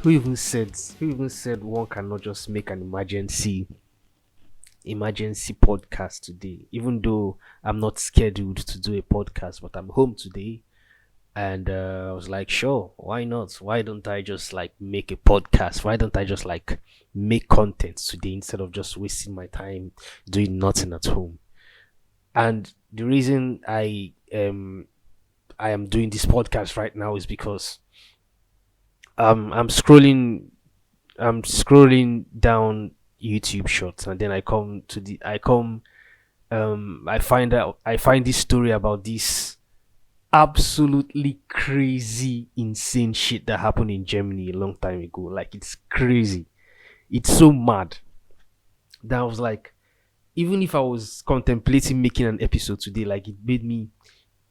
Who even said one cannot just make an emergency podcast today? Even though I'm not scheduled to do a podcast, but I'm home today, and I was like, sure, why not? Why don't I just like make a podcast? Why don't I just like make content today instead of just wasting my time doing nothing at home? And the reason I am doing this podcast right now is because I'm scrolling down YouTube shorts, and then I find this story about this absolutely crazy insane shit that happened in Germany a long time ago. Like, it's crazy. It's so mad that I was like, even if I was contemplating making an episode today, like, it made me,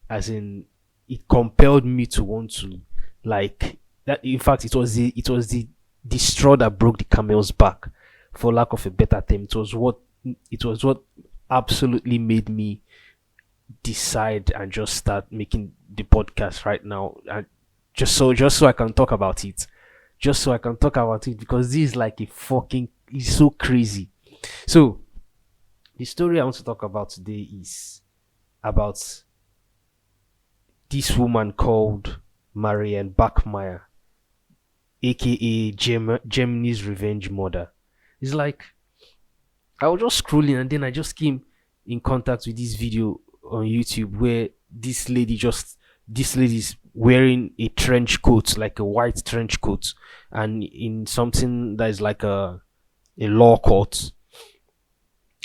as in, it compelled me to want to, like, that. In fact, it was the straw that broke the camel's back, for lack of a better term. It was what absolutely made me decide and just start making the podcast right now, and just so I can talk about it, because this is like a fucking, it's so crazy. So the story I want to talk about today is about this woman called Marianne Bachmeier, aka Germany's revenge mother. It's like, I was just scrolling, and then I just came in contact with this video on YouTube where this lady's wearing a trench coat, like a white trench coat, and in something that is like a law court.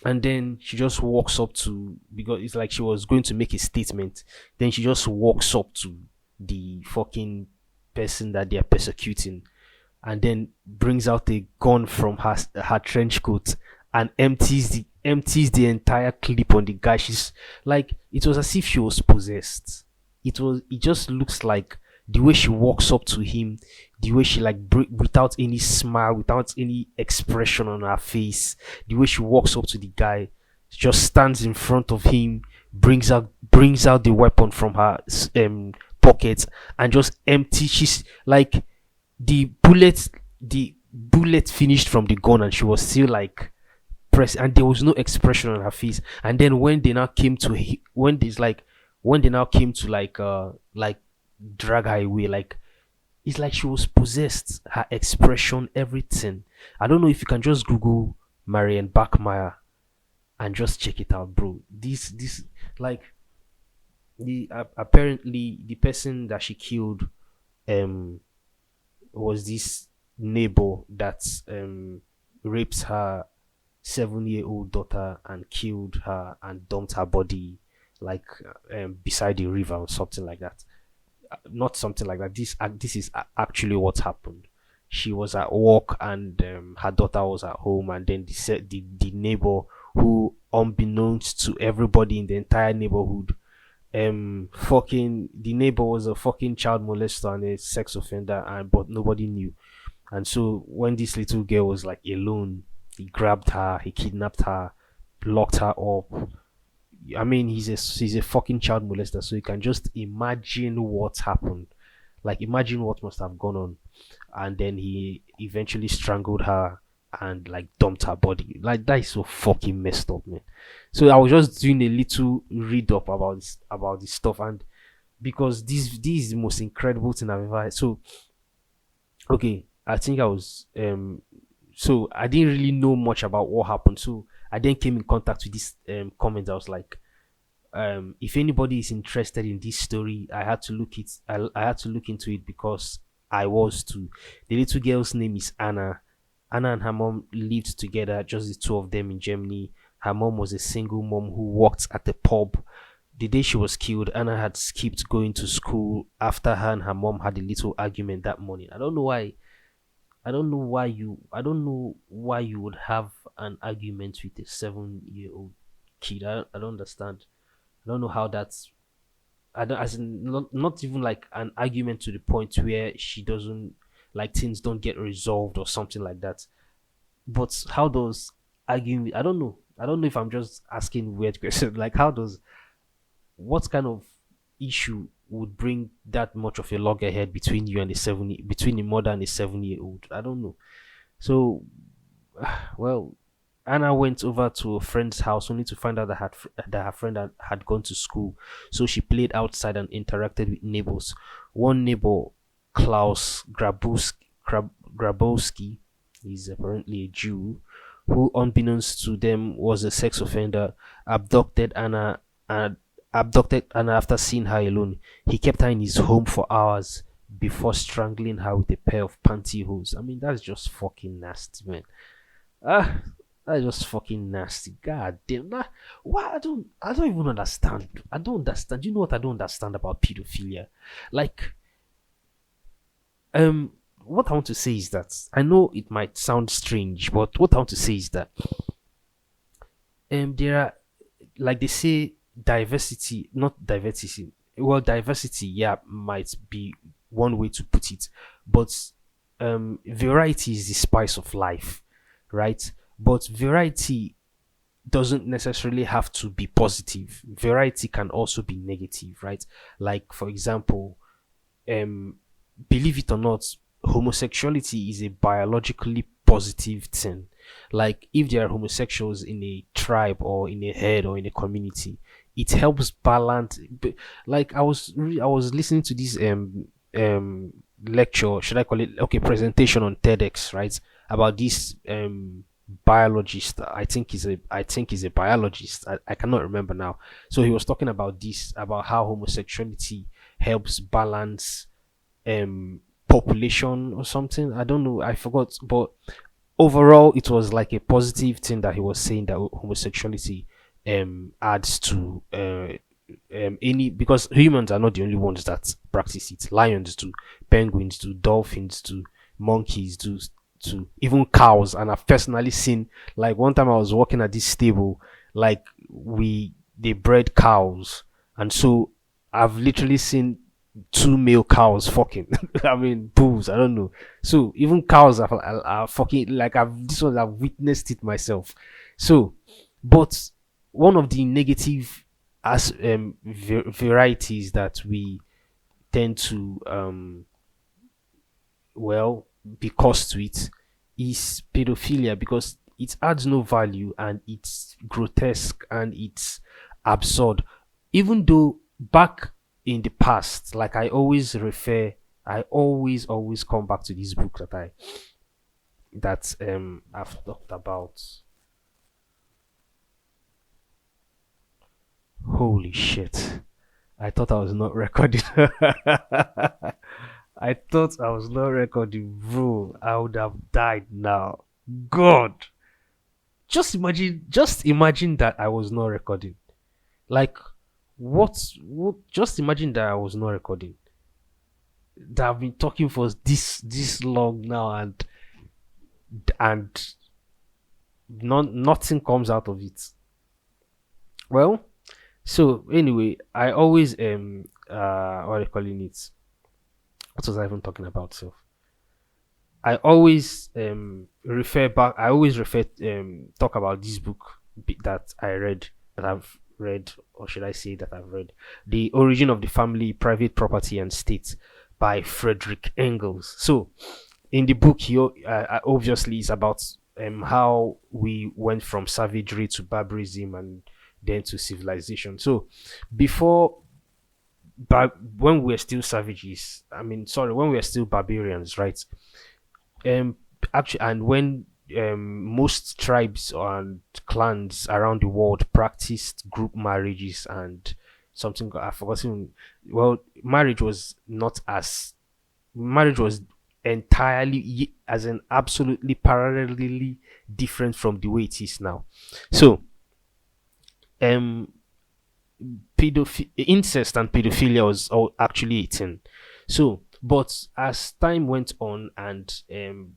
And then she just walks up to, because it's like she was going to make a statement. Then she just walks up to the fucking person that they are persecuting, and then brings out a gun from her trench coat and empties the entire clip on the guy. She's like, it was as if she was possessed. It just looks like the way she walks up to him, the way she like without any smile, without any expression on her face, the way she walks up to the guy, just stands in front of him, brings out the weapon from her pocket, and just empty. She's like, the bullet finished from the gun, and she was still like press, and there was no expression on her face. And then when they now came to when they now came to like drag her away, like, it's like she was possessed, her expression, everything. I don't know if you can just Google Marianne Bachmeier and just check it out, bro. This like, apparently the person that she killed um was this neighbor that raped her 7-year-old daughter and killed her and dumped her body, like, beside the river or something like that. Not something like that. This is actually what happened. She was at work, and her daughter was at home, and then the neighbor, who, unbeknownst to everybody in the entire neighborhood, fucking the neighbor was a fucking child molester and a sex offender, and but nobody knew. And so when this little girl was like alone, he grabbed her, he kidnapped her, locked her up. I mean, he's a fucking child molester, so you can just imagine what happened. Like, imagine what must have gone on. And then he eventually strangled her and like dumped her body. Like, that is so fucking messed up, man. So I was just doing a little read up about this stuff, and because this is the most incredible thing I've ever had. So okay, I think I was so I didn't really know much about what happened. So I then came in contact with this comment. I was like, if anybody is interested in this story, I had to look into it, because I was too. The little girl's name is Anna. Anna and her mom lived together, just the two of them, in Germany. Her mom was a single mom who worked at the pub. The day she was killed, Anna had skipped going to school after her and her mom had a little argument that morning. I don't know why you would have an argument with a 7-year-old kid. I don't understand. I don't know how that's. I don't, as in, not even like an argument to the point where she doesn't, like, things don't get resolved or something like that. But how does arguing? I don't know. I don't know if I'm just asking weird questions. Like, how does, what kind of issue would bring that much of a loggerhead between you and between a mother and a 7 year old? I don't know. So, well, Anna went over to a friend's house only to find out that her friend had gone to school. So she played outside and interacted with neighbors. One neighbor, Klaus Grabowski, is apparently a Jew, who, unbeknownst to them, was a sex offender, abducted Anna and abducted Anna after seeing her alone. He kept her in his home for hours before strangling her with a pair of pantyhose. I mean, that's just fucking nasty, man. Ah, that's just fucking nasty. God damn. Why I don't even understand. I don't understand. You know what I don't understand about pedophilia? Like, um, what I want to say is that I know it might sound strange, but what I want to say is that there are, like they say, diversity, not diversity. Well, diversity, yeah, might be one way to put it, but variety is the spice of life, right? But variety doesn't necessarily have to be positive. Variety can also be negative, right? Like, for example, um believe it or not, homosexuality is a biologically positive thing. Like, if there are homosexuals in a tribe or in a herd or in a community, it helps balance. Like, I was listening to this lecture, should I call it, okay, presentation on TEDx, right, about this biologist. I think he's a biologist. I cannot remember now. So he was talking about this, about how homosexuality helps balance population or something. I don't know, I forgot, but overall it was like a positive thing that he was saying, that homosexuality adds to any, because humans are not the only ones that practice it. Lions do, penguins do, dolphins do, monkeys do, to even cows. And I've personally seen, like, one time I was working at this stable, like, they bred cows, and so I've literally seen two male cows fucking. I mean, bulls, I don't know. So even cows are fucking, like, I've witnessed it myself. So, but one of the negative as varieties that we tend to well, because to it, is pedophilia, because it adds no value and it's grotesque and it's absurd. Even though back in the past, like, I always come back to this book that I've talked about. Holy shit. I thought I was not recording. I thought I was not recording, bro. I would have died now. God. Just imagine that I was not recording. Like, what just imagine that I was not recording. That I've been talking for this long now, and nothing comes out of it. Well, so anyway, I always what are you calling it? What was I even talking about? So I always refer back. I always refer talk about this book that I read, that I've read, or should I say that I've read, The Origin of the Family, Private Property and State by Frederick Engels. So in the book, he obviously is about how we went from savagery to barbarism and then to civilization. So before, but when we were still savages, I mean, sorry, when we were still barbarians, right? Actually, and when most tribes and clans around the world practiced group marriages and something I've forgotten. Well, marriage was entirely as an absolutely parallelly different from the way it is now. So, um, incest and pedophilia was all actually a thing. So, but as time went on and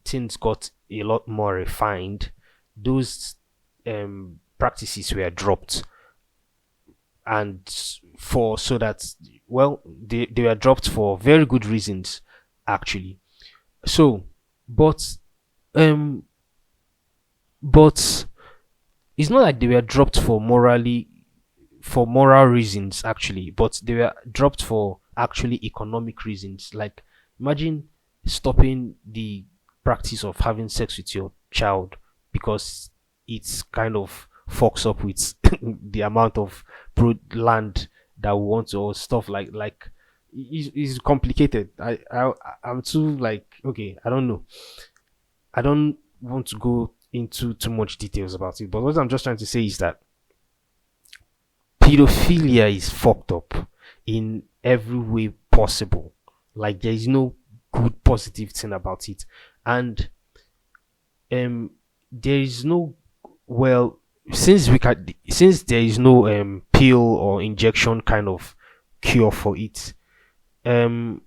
things got a lot more refined, those practices were dropped, and for so that, well, they were dropped for very good reasons, actually. So, but um, but it's not like they were dropped for moral reasons, actually, but they were dropped for actually economic reasons. Like, imagine stopping the practice of having sex with your child because it's kind of fucks up with the amount of land that we want to, or stuff like is complicated. I'm too like, okay, I don't know. I don't want to go into too much details about it, but what I'm just trying to say is that pedophilia is fucked up in every way possible. Like, there is no good positive thing about it, and um, there is no, well, since there is no pill or injection kind of cure for it, um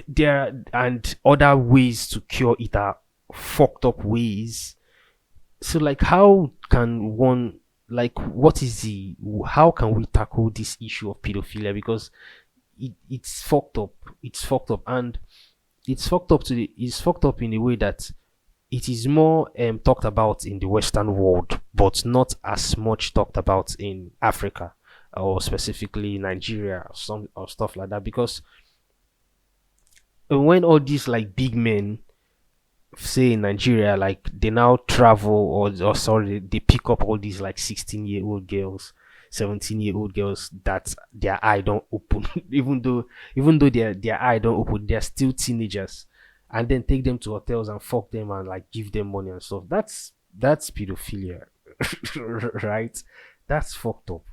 there and other ways to cure it are fucked up ways. So, like, how can one, like, what is the, how can we tackle this issue of pedophilia? Because it's fucked up. It's fucked up, and it's fucked up in a way that it is more talked about in the Western world, but not as much talked about in Africa, or specifically Nigeria, or some or stuff like that. Because when all these like big men, say in Nigeria, like they now travel, or sorry, they pick up all these like 16-year-old girls, 17-year-old girls that their eye don't open, even though their eye don't open, they're still teenagers, and then take them to hotels and fuck them and like give them money and stuff. That's pedophilia, right? That's fucked up.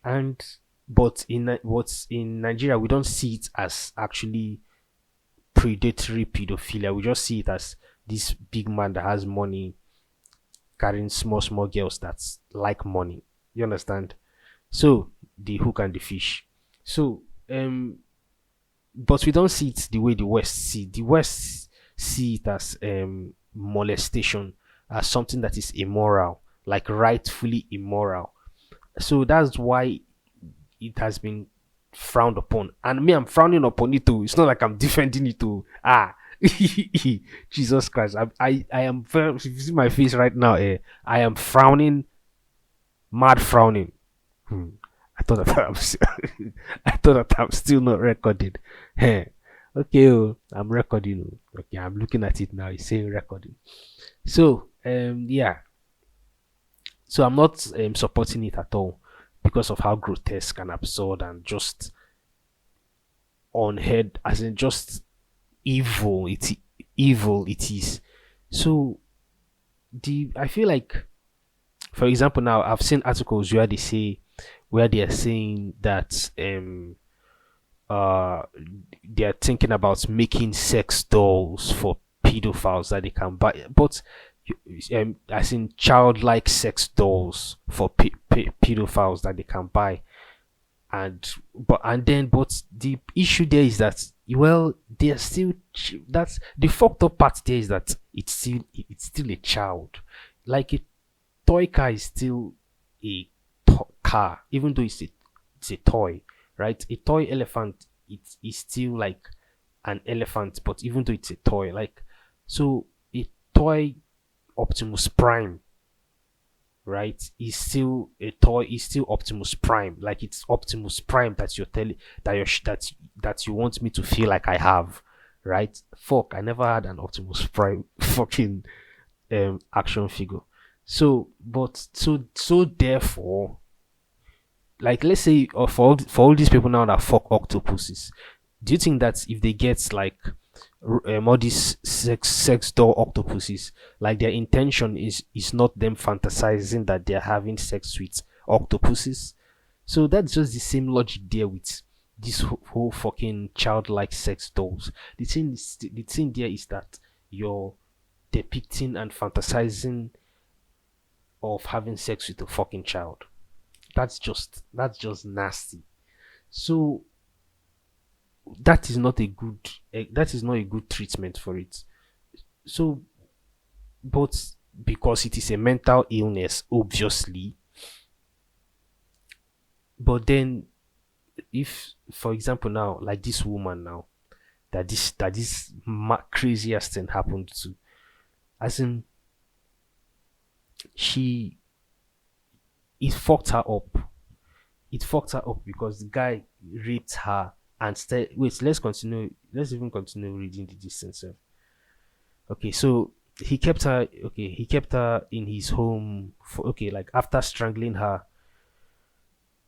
And what's in Nigeria, we don't see it as actually predatory pedophilia. We just see it as this big man that has money carrying small girls that like money. You understand? So, the hook and the fish. So, but we don't see it the way the West see. The West see it as molestation, as something that is immoral, like rightfully immoral. So that's why it has been frowned upon. And me, I'm frowning upon it too. It's not like I'm defending it too. Jesus Christ. I am very, if you see my face right now, I am frowning, mad frowning. Hmm. I thought that I thought that I'm still not recording. Hey. Okay, I'm recording. Okay, I'm looking at it now. It's saying recording. So, yeah. So I'm not supporting it at all because of how grotesque and absurd and just unheard, as in just evil. It's evil. It is. So the I feel like, for example, now I've seen articles where they are saying that uh they are thinking about making sex dolls for pedophiles that they can buy, but as in childlike sex dolls for pedophiles that they can buy. And but and then but the issue there is that, well, they're still that's the fucked up part there, is that it's still a child. Like, a toy car is still a car, even though it's a toy, right? A toy elephant, it is still like an elephant, but even though it's a toy, like, so a toy Optimus Prime, right, is still a toy, is still Optimus Prime. Like, it's Optimus Prime that you're telling that that you want me to feel like I have, right? Fuck, I never had an Optimus Prime fucking action figure. So, but so therefore, like, let's say, for all these people now that fuck octopuses, do you think that if they get like all these sex doll octopuses, like, their intention is not them fantasizing that they're having sex with octopuses? So that's just the same logic there with this whole fucking childlike sex dolls. The thing there is that you're depicting and fantasizing of having sex with a fucking child. That's just nasty. So that is not a good treatment for it. So, but because it is a mental illness, obviously. But then, if, for example, now, like this woman now, that this craziest thing happened to, as in, she it fucked her up. it fucked her up because the guy raped her and wait, let's continue. Let's even continue reading the distance. Okay, so he kept her in his home for, okay, like after strangling her,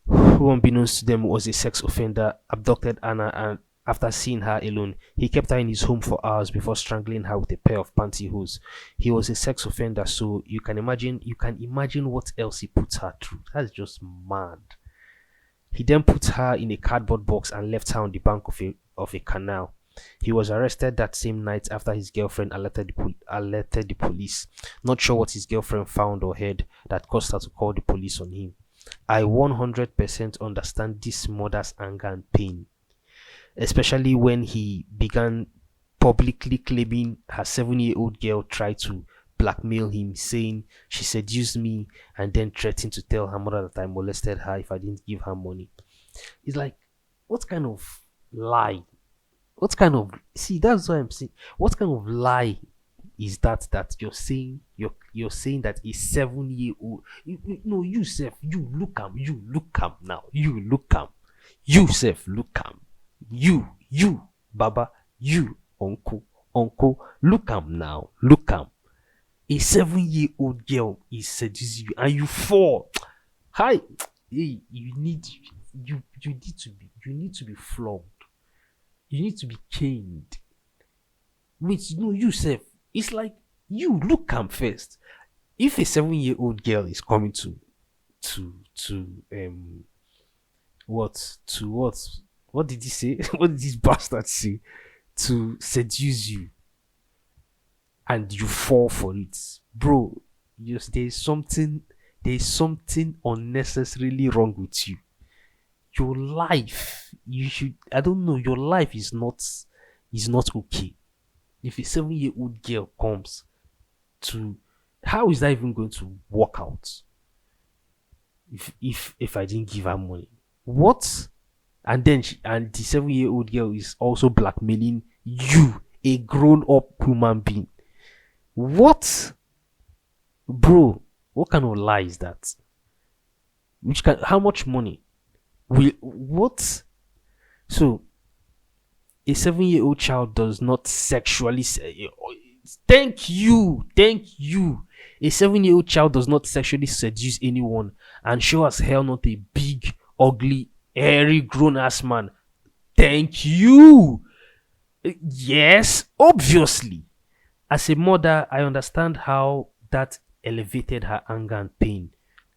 who unbeknownst to them was a sex offender, abducted Anna, and after seeing her alone, he kept her in his home for hours before strangling her with a pair of pantyhose. He was a sex offender, so you can imagine what else he put her through. That's just mad. He then put her in a cardboard box and left her on the bank of a canal. He was arrested that same night after his girlfriend alerted the police. Not sure what his girlfriend found or heard that caused her to call the police on him. I 100% understand this mother's anger and pain, especially when he began publicly claiming her 7-year-old girl tried to blackmail him, saying she seduced me and then threatened to tell her mother that I molested her if I didn't give her money. It's like, what kind of lie? What kind of, see? That's what I'm saying. What kind of lie is that you're saying that a 7-year-old, no, you self, you look am now, you self look am, you baba, you uncle, look am now, look am. A 7-year-old girl is seducing you and you fall. Hi, hey, you need to be flogged. You need to be caned. Wait, no, you self. It's like, you look am first. If a 7-year-old girl is coming to what did he say? What did this bastard say? To seduce you and you fall for it, bro. Just there's something unnecessarily wrong with you. Your life, you should, I don't know, your life is not okay. If a 7-year-old girl comes to, how is that even going to work out? If I didn't give her money, what? And then and the 7-year-old girl is also blackmailing you, a grown-up human being. What, bro? What kind of lie is that? How much money will, what? So a 7-year-old child does not sexually thank you. A 7-year-old child does not sexually seduce anyone, and sure as hell not a big, ugly, hairy, grown-ass man. Thank you. Yes, obviously. As a mother, I understand how that elevated her anger and pain.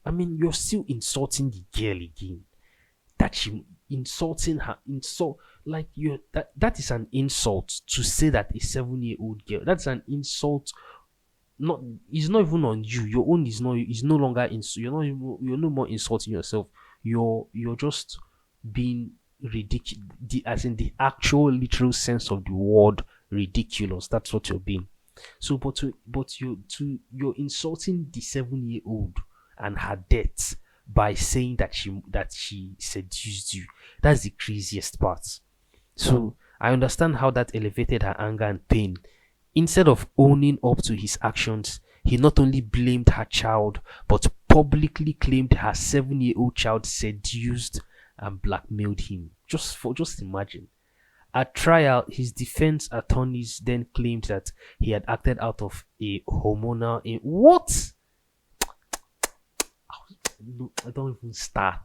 I mean, you're still insulting the girl again. That she insulting her, insult, like, you, that is an insult to say that a 7-year-old girl. That's an insult. Not, it's not even on you. Your own is no longer you're no more insulting yourself. You're just being ridiculous, as in the actual literal sense of the word ridiculous. That's what you're being. So, you're insulting the 7-year-old and her death by saying that she seduced you. That's the craziest part. So I understand how that elevated her anger and pain. Instead of owning up to his actions, he not only blamed her child but publicly claimed her 7-year-old child seduced and blackmailed him. Just imagine. At trial, his defense attorneys then claimed that he had acted out of a hormonal. What? No, I don't even start.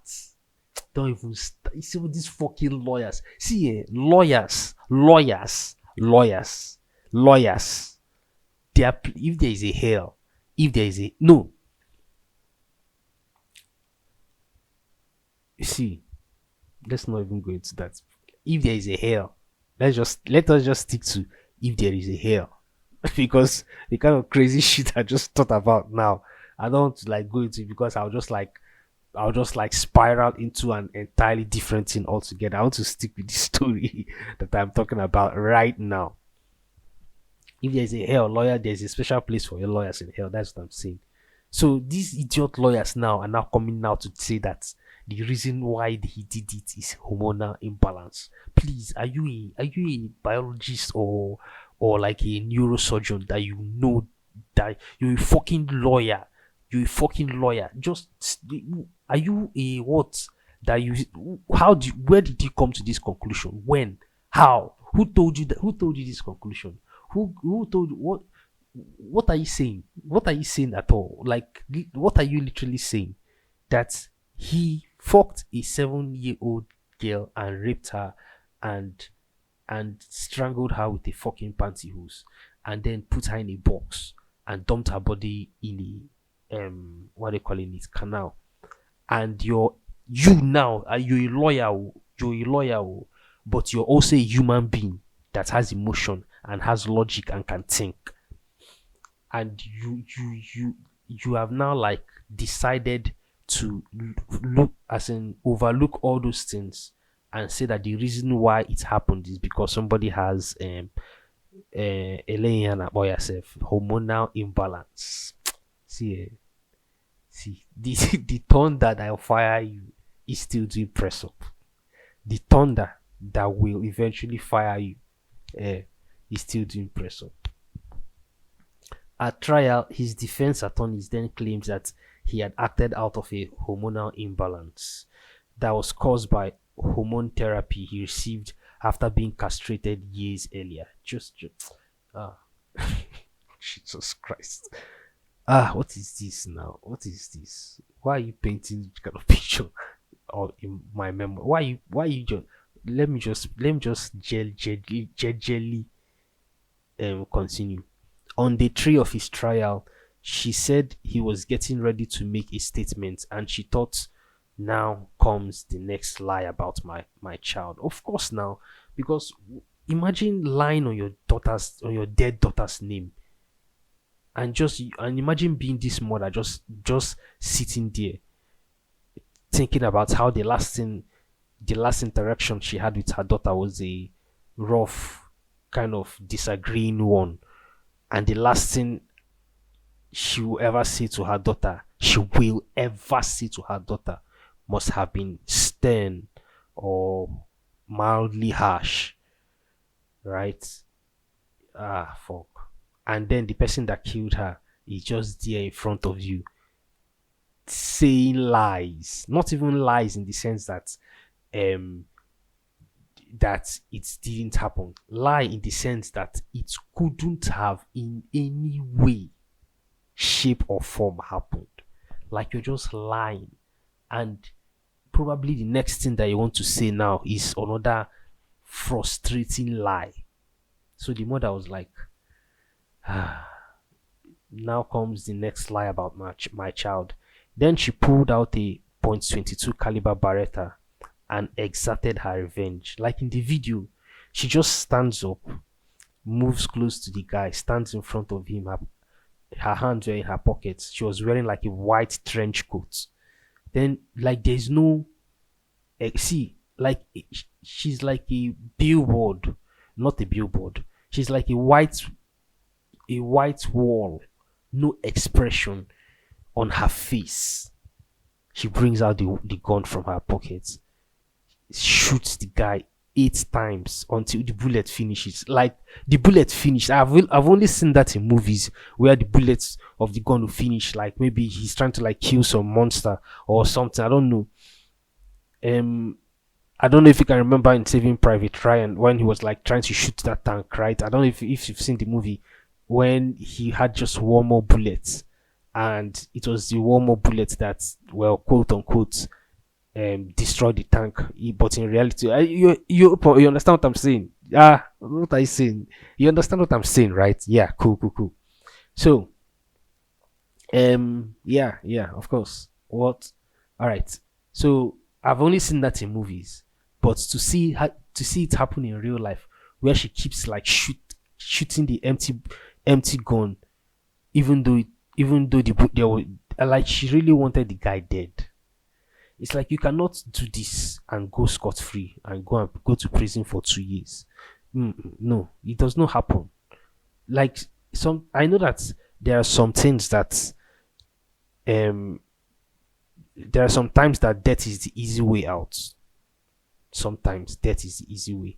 Don't even start. You see what these fucking lawyers. See, lawyers. If there is a hell, if there is a no. You see, let's not even go into that. If there is a hell, let us just stick to if there is a hell, because the kind of crazy shit I just thought about now, I don't want to like go into it because I'll just like spiral into an entirely different thing altogether. I want to stick with the story that I'm talking about right now. If there's a hell lawyer, there's a special place for your lawyers in hell. That's what I'm saying. So these idiot lawyers now are now coming now to say that the reason why he did it is hormonal imbalance. Please, are you a biologist or like a neurosurgeon that you know that you're a fucking lawyer? You're a fucking lawyer. Just, are you a what? that you, where did you come to this conclusion? When? How? Who told you that? Who told you this conclusion? Who told you what are you saying? What are you saying at all? Like, what are you literally saying? That he fucked a 7-year-old girl and raped her and strangled her with a fucking pantyhose and then put her in a box and dumped her body in a what they calling it, canal. And you now you're a lawyer, but you're also a human being that has emotion and has logic and can think. And you have now like decided to look, as in overlook all those things and say that the reason why it happened is because somebody has Elaine boy yourself hormonal imbalance. See the thunder that will fire you is still doing press up. The thunder that will eventually fire you is still doing press up. At trial, his defense attorneys then claims that he had acted out of a hormonal imbalance that was caused by hormone therapy he received after being castrated years earlier. Ah, Jesus Christ. What is this now? What is this? Why are you painting this kind of picture or in my memory? Why you just let me just gently continue. On the day of his trial, she said he was getting ready to make a statement and she thought, now comes the next lie about my child. Of course, now, because imagine lying on your dead daughter's name, and imagine being this mother just sitting there thinking about how the last interaction she had with her daughter was a rough, kind of disagreeing one, and the last thing she will ever say to her daughter must have been stern or mildly harsh, right? Fuck. And then the person that killed her is just there in front of you saying lies, not even lies in the sense that that it didn't happen, lie in the sense that it couldn't have in any way, shape or form happened. Like you're just lying, and probably the next thing that you want to say now is another frustrating lie. So the mother was like, now comes the next lie about my child. Then she pulled out a .22 caliber Beretta and exerted her revenge. Like in the video, she just stands up, moves close to the guy, stands in front of him. Her hands were in her pockets. She was wearing like a white trench coat. Then, like, there's no see, like, she's like a billboard, not a billboard. She's like a white wall, no expression on her face. She brings out the gun from her pocket, shoots the guy 8 times until the bullet finishes. Like the bullet finished. I've only seen that in movies where the bullets of the gun will finish. Like maybe he's trying to like kill some monster or something. I don't know. I don't know if you can remember in Saving Private Ryan when he was like trying to shoot that tank, right? I don't know if you've seen the movie when he had just one more bullet, and it was the one more bullet that, well, quote unquote, destroyed the tank. But in reality, you understand what I'm saying? What are you saying? You understand what I'm saying, right? Yeah, cool. So, yeah, of course. What? All right. So I've only seen that in movies, but to see it happen in real life, where she keeps like shooting the empty gun, even though there were, like, she really wanted the guy dead. It's like you cannot do this and go scot free and go to prison for 2 years. No, it does not happen. Like I know that there are some things that there are some times that death is the easy way out. Sometimes death is the easy way,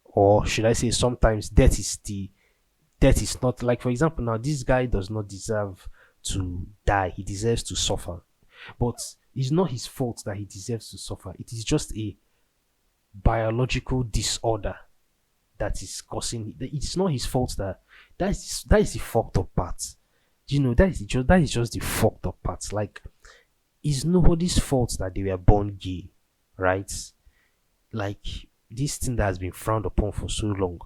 or should I say, sometimes death is not. Like, for example, now this guy does not deserve to die; he deserves to suffer. But It's not his fault that he deserves to suffer. It is just a biological disorder that is causing. It's not his fault that is the fucked up part. That is just the fucked up part. Like, it's nobody's fault that they were born gay, right? Like, this thing that has been frowned upon for so long.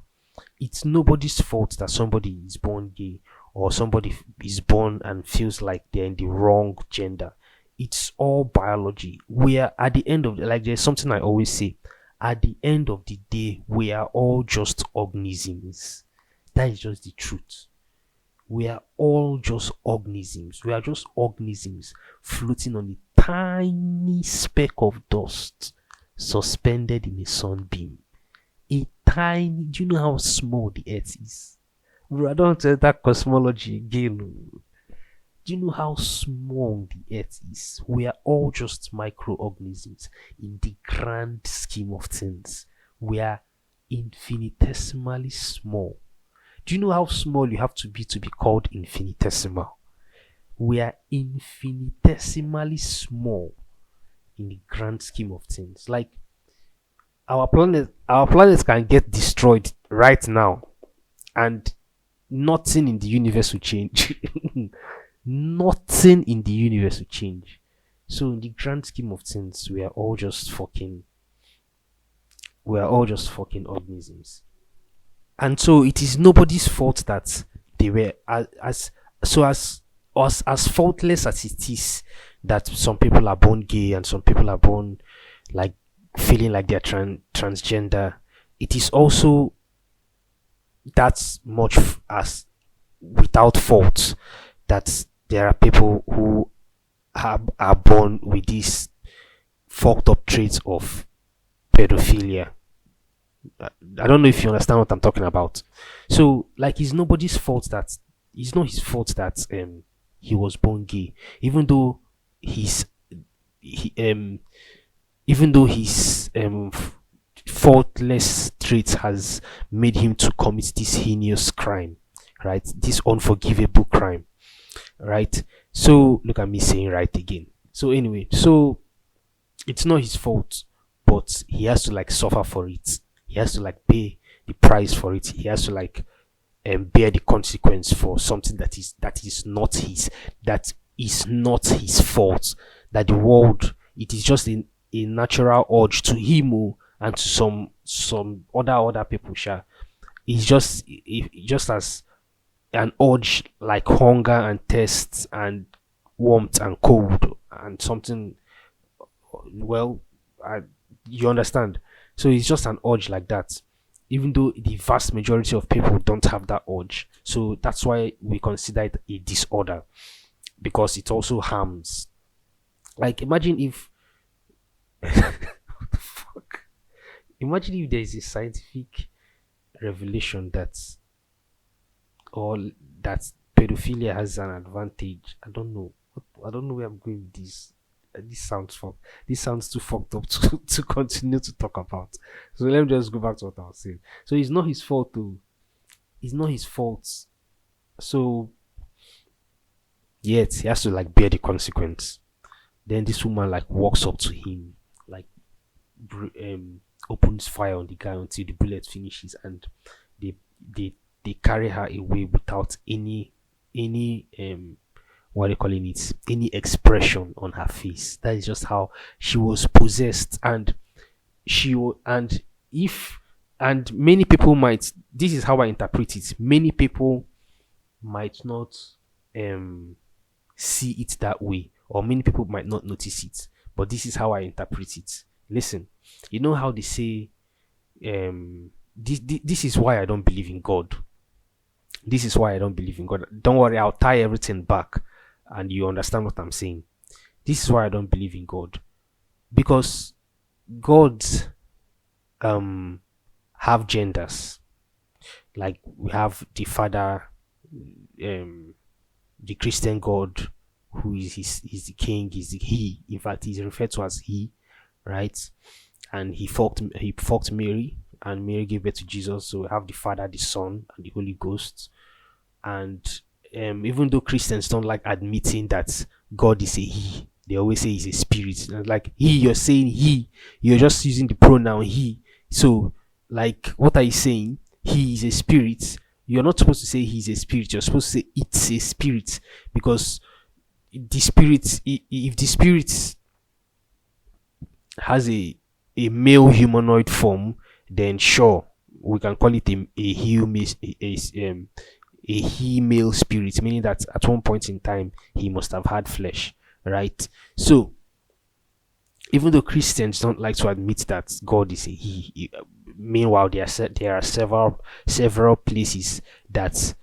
It's nobody's fault that somebody is born gay, or somebody is born and feels like they're in the wrong gender. It's all biology. We are at the end of like there's something I always say. At the end of the day, we are all just organisms. That is just the truth. We are all just organisms. We are just organisms floating on a tiny speck of dust suspended in a sunbeam. A tiny. Do you know how small the earth is? Bro, I don't want to enter cosmology again. Oh. Do you know how small the earth is? We are all just microorganisms in the grand scheme of things. We are infinitesimally small. Do you know how small you have to be called infinitesimal? We are infinitesimally small in the grand scheme of things. Like, our planet can get destroyed right now, and nothing in the universe will change. Nothing in the universe will change. So in the grand scheme of things, we are all just fucking organisms. And so it is nobody's fault that they were as faultless as it is that some people are born gay and some people are born like feeling like they're transgender. It is also that much as without fault that there are people who are born with these fucked up traits of pedophilia. I don't know if you understand what I'm talking about. So, like, it's not his fault that he was born gay, even though his he, even though his faultless traits has made him to commit this heinous crime, right? This unforgivable crime, right? So look at me saying right again. So anyway, so it's not his fault, but he has to like suffer for it. He has to like pay the price for it. He has to like bear the consequence for something that is not his fault. That the world, it is just a natural urge to him and to some other people. Sure, it's just as an urge like hunger and thirst and warmth and cold and something. Well, you understand. So it's just an urge like that, even though the vast majority of people don't have that urge. So that's why we consider it a disorder, because it also harms. Like, imagine if what the fuck? Imagine if there is a scientific revelation or that pedophilia has an advantage. I don't know. I don't know where I'm going with this. This sounds too fucked up to continue to talk about. So let me just go back to what I was saying. So it's not his fault though. It's not his fault. So yet he has to like bear the consequence. Then this woman like walks up to him, like opens fire on the guy until the bullet finishes, and they they carry her away without any what are they calling it, any expression on her face. That is just how she was possessed. And and if and many people might, this is how I interpret it, many people might not see it that way, or many people might not notice it, but this is how I interpret it. Listen, you know how they say this is why I don't believe in God. This is why I don't believe in God. Don't worry, I'll tie everything back and you understand what I'm saying. This is why I don't believe in God. Because gods have genders. Like we have the Father, the Christian God, who is he's the king, is the he. In fact, he's referred to as he, right? And he fucked Mary, and Mary gave birth to Jesus. So we have the Father, the Son, and the Holy Ghost. And even though Christians don't like admitting that God is a he, They always say he's a spirit. And like he, you're saying he, you're just using the pronoun he. So, like, what are you saying? He is a spirit. You're not supposed to say he's a spirit. You're supposed to say it's a spirit, because the spirit, if the spirit has a male humanoid form, then sure, we can call it a he male spirit, meaning that at one point in time he must have had flesh, right? So even though Christians don't like to admit that God is a meanwhile there are several places that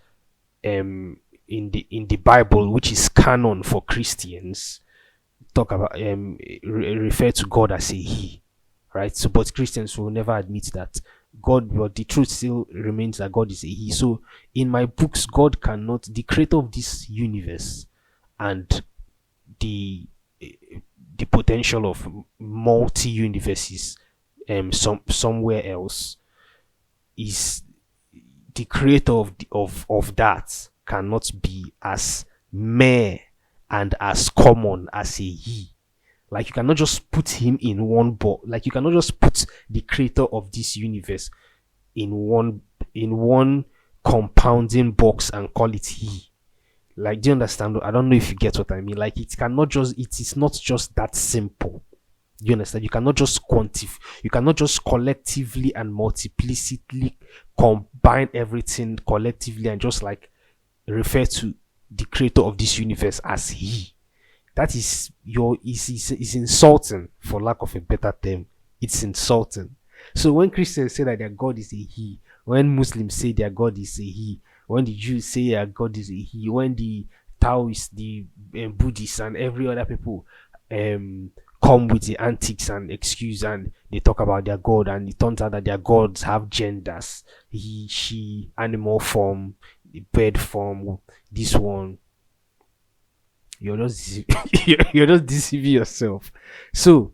in the Bible, which is canon for Christians, talk about refer to God as a he, right? So, but Christians will never admit that God, but the truth still remains that God is a he. So, in my books, God cannot, the creator of this universe and the the potential of multi universes, somewhere else, is the creator of that cannot be as mere and as common as a he. Like you cannot just put him in one box. Like you cannot just put the creator of this universe in one compounding box and call it he. Like, do you understand? I don't know if you get what I mean. Like, it is not just that simple. You understand? You cannot just quantify, you cannot just collectively and multiplicitly combine everything collectively and just like refer to the creator of this universe as he. That is insulting, for lack of a better term. It's insulting. So when Christians say that their God is a he, when Muslims say their God is a he, when the Jews say their God is a he, when the Taoists, the Buddhists, and every other people come with the antics and excuse and they talk about their God, and it turns out that their gods have genders: he, she, animal form, bird form, this one. You're just you're just deceiving yourself. So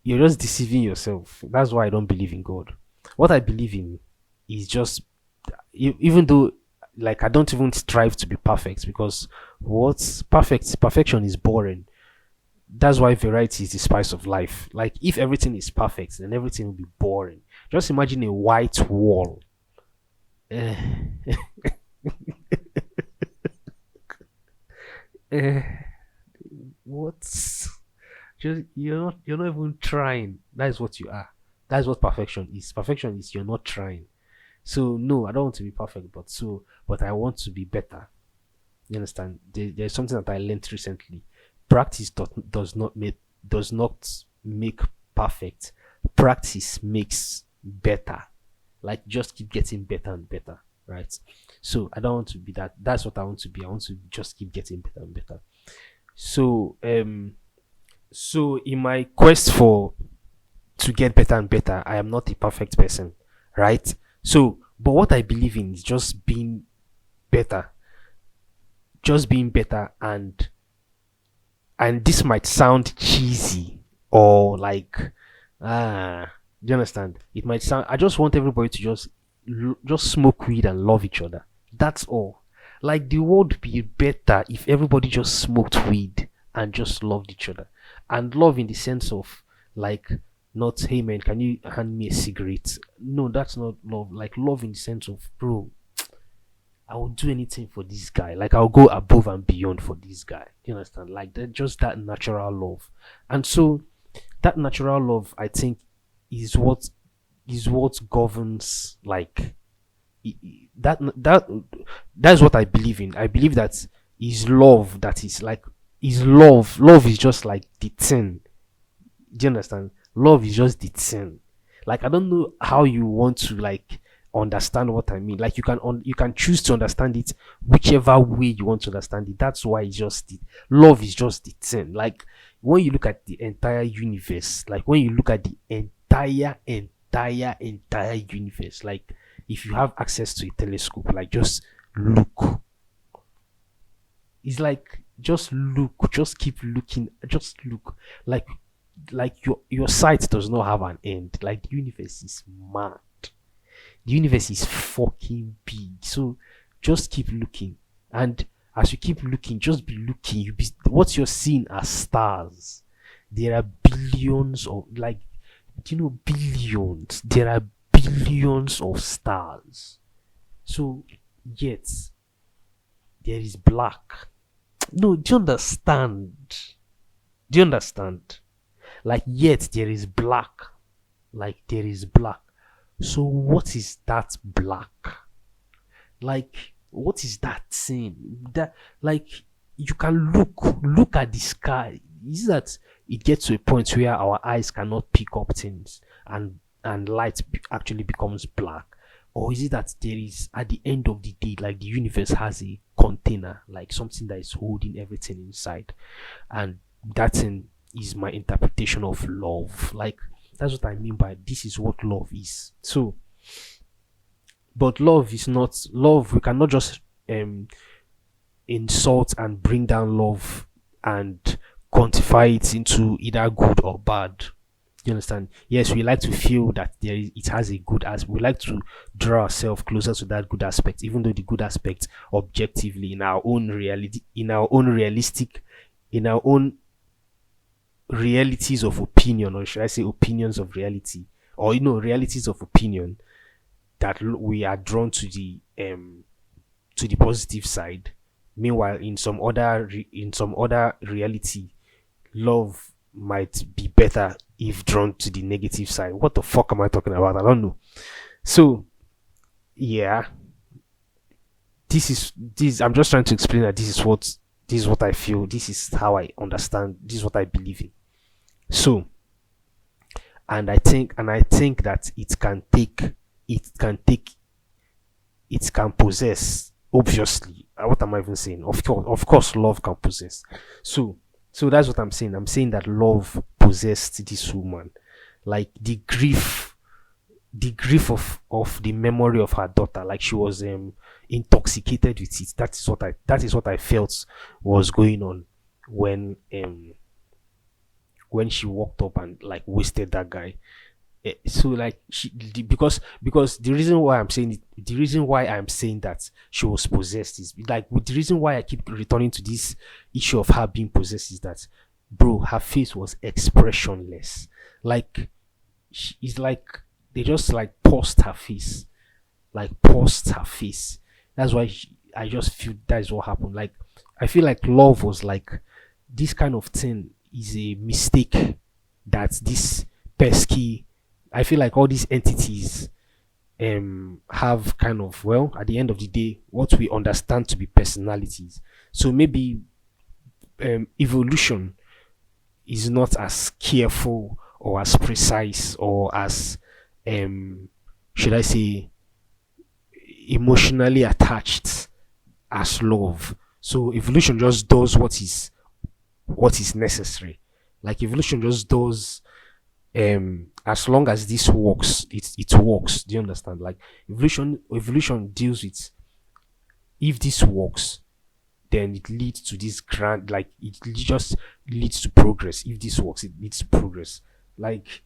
you're just deceiving yourself. That's why I don't believe in God. What I believe in is just, even though, like, I don't even strive to be perfect, because what's perfection is boring. That's why variety is the spice of life. Like, if everything is perfect, then everything will be boring. Just imagine a white wall. Eh, eh, what? Just you're not even trying. That is what you are. That's what perfection is. Perfection is you're not trying. So no, I don't want to be perfect, but I want to be better. You understand? There's something that I learned recently. Practice does not make perfect. Practice makes better. Like, just keep getting better and better, right? So I don't want to be that. That's what I want to be. I want to just keep getting better and better. So so in my quest for to get better and better, I am not a perfect person, right? So, but what I believe in is just being better, and this might sound cheesy or like, do you understand? It might sound. I just want everybody to just smoke weed and love each other. That's all. Like, the world would be better if everybody just smoked weed and just loved each other. And love in the sense of, like, not, hey man, can you hand me a cigarette? No, that's not love. Like, love in the sense of, bro, I will do anything for this guy. Like, I'll go above and beyond for this guy. You understand? Like, that, just that natural love. And so that natural love, I think, is what governs, like, that's what I believe in. I believe that is love. That is like, is love. Love is just like the thing. Do you understand? Love is just the thing. Like, I don't know how you want to, like, understand what I mean. Like, you can choose to understand it whichever way you want to understand it. That's why it's just love is just the thing. Like, when you look at the entire universe, like when you look at the entire universe, like, if you have access to a telescope, like, just look. It's like, just look, just keep looking, just look. Like your sight does not have an end. Like, the universe is mad. The universe is fucking big. So just keep looking. And as you keep looking, just be looking. What you're seeing are stars. There are billions of, like, do you know, billions? There are billions of stars. So yet there is black. No, do you understand? Do you understand? Like, yet there is black. Like, there is black. So what is that black? Like, what is that thing? That, like, you can look at the sky. Is that it gets to a point where our eyes cannot pick up things, and light actually becomes black? Or is it that there is, at the end of the day, like, the universe has a container, like something that is holding everything inside, and that thing is my interpretation of love. Like, that's what I mean by this is what love is. So, but love is not love. We cannot just insult and bring down love and quantify it into either good or bad. You understand? Yes, we like to feel that it has a good aspect. We like to draw ourselves closer to that good aspect, even though the good aspect, objectively, in our own reality, in our own realistic, in our own realities of opinion, or should I say opinions of reality, or realities of opinion, that we are drawn to the positive side. Meanwhile, in some other reality, love might be better if drawn to the negative side. What the fuck am I talking about? I don't know. So yeah, this I'm just trying to explain that this is what I feel, this is how I understand, this is what I believe in. So, and I think that it can possess, obviously. What am I even saying? Of course love can possess. So that's what I'm saying. I'm saying that love possessed this woman. Like, the grief of the memory of her daughter, like she was intoxicated with it. That is what I felt was going on when she walked up and, like, wasted that guy. So, like, because the reason why I'm saying that she was possessed is, like, with the reason why I keep returning to this issue of her being possessed is that, bro, her face was expressionless. Like, it's like they just, like, paused her face. That's why I just feel that is what happened. Like, I feel like love was like, this kind of thing is a mistake that this pesky, I feel like all these entities have kind of, well, at the end of the day, what we understand to be personalities. So maybe evolution is not as careful or as precise or as should I say emotionally attached as love. So evolution just does what is necessary. Like, evolution just does, as long as this works, it works. Do you understand? Like, evolution deals with, if this works, then it leads to this grand, like, it just leads to progress. If this works, it leads to progress. Like,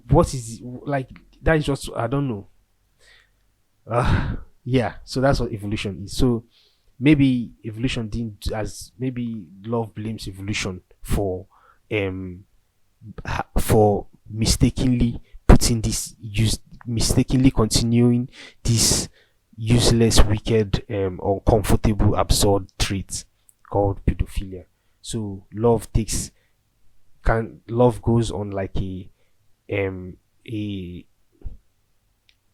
what is like, that is just, I don't know. Yeah, so that's what evolution is. So maybe evolution didn't, as maybe love blames evolution for mistakenly mistakenly continuing this useless, wicked, uncomfortable, absurd trait called pedophilia. So love goes on like a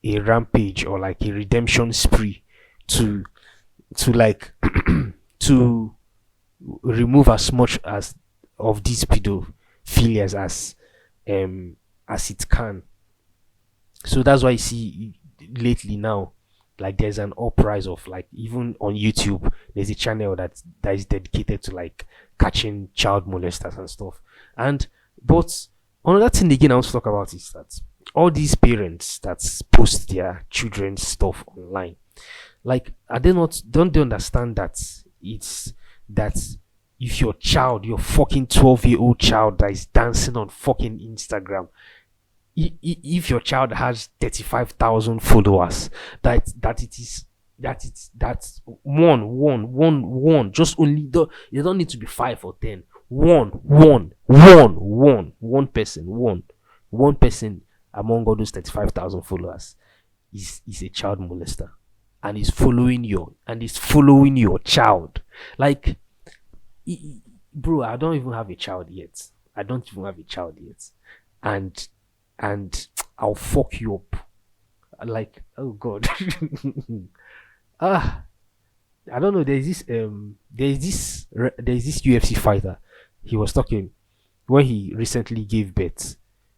rampage, or like a redemption spree, to like to remove as much as of these pedophilias as it can. So that's why you see lately now, like, there's an uprise of, like, even on YouTube, there's a channel that is dedicated to, like, catching child molesters and stuff. And but another thing again I want to talk about is that all these parents that post their children's stuff online, like, don't they understand that it's that if your fucking 12-year-old child that is dancing on fucking Instagram, if your child has 35,000 followers, that it is That's one. Just only you don't need to be 5 or 10. One person, one person among all those 35,000 followers is a child molester, and is following your child. Like, bro, I don't even have a child yet. I don't even have a child yet, and and I'll fuck you up. Like, oh god. ah I don't know. There's this UFC fighter. He was talking when he recently gave birth.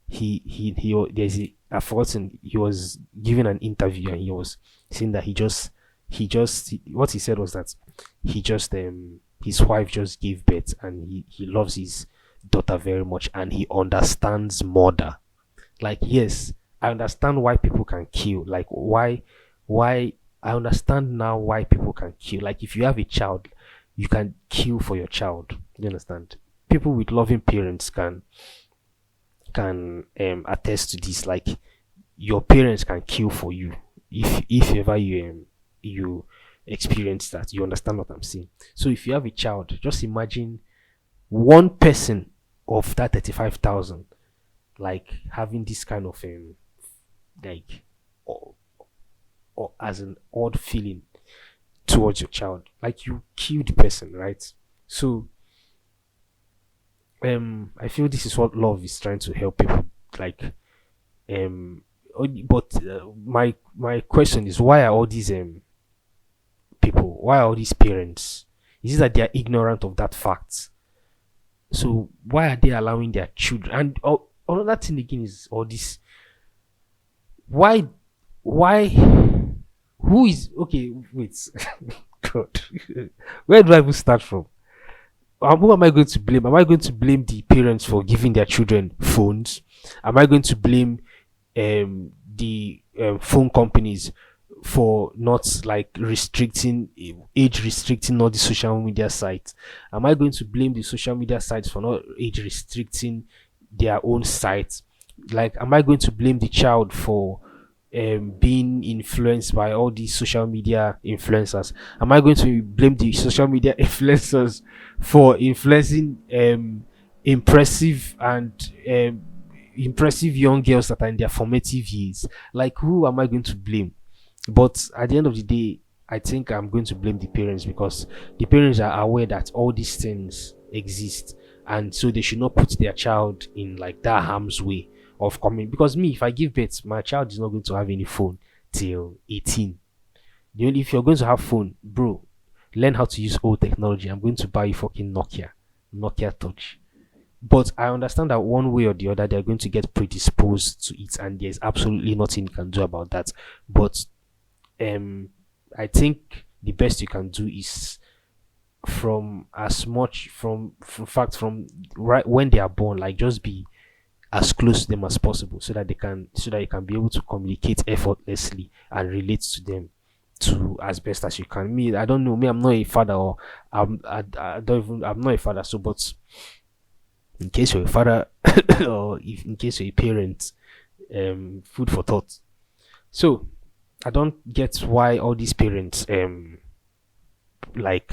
There's I've forgotten. He was giving an interview and he was saying that what he said was that he just his wife just gave birth, and he loves his daughter very much, and he understands murder. Like, yes, I understand why people can kill. Like, why I understand now why people can kill. Like, if you have a child, you can kill for your child. You understand? People with loving parents can attest to this. Like, your parents can kill for you if ever you experience that. You understand what I'm saying? So if you have a child, just imagine one person of that 35,000 like having this kind of like or, or as an odd feeling towards your child. Like, you killed the person, right? So I feel this is what love is trying to help people. Like, but my question is, why are all these people, why are all these parents, is it that they are ignorant of that fact? So why are they allowing their children? And another thing again is all this, why who is okay wait god, where do I even start from? Who am I going to blame? Am I going to blame the parents for giving their children phones? Am I going to blame the phone companies for not like age restricting all the social media sites? Am I going to blame the social media sites for not age restricting their own sites? Like, am I going to blame the child for being influenced by all these social media influencers? Am I going to blame the social media influencers for influencing impressive and impressive young girls that are in their formative years? Like, who am I going to blame? But at the end of the day, I think I'm going to blame the parents, because the parents are aware that all these things exist, and so they should not put their child in like that harm's way of coming. Because me, if I give birth, my child is not going to have any phone till 18. If you're going to have phone, bro, learn how to use old technology. I'm going to buy you fucking Nokia Touch. But I understand that one way or the other, they're going to get predisposed to it, and there's absolutely nothing you can do about that. But I think the best you can do is from right when they are born, like, just be as close to them as possible, so that you can be able to communicate effortlessly and relate to them to as best as you can. Me, I don't know, me, I'm not a father, or I don't even, I'm not a father. So, but in case you're a father or if in case you're a parent, food for thought. So I don't get why all these parents like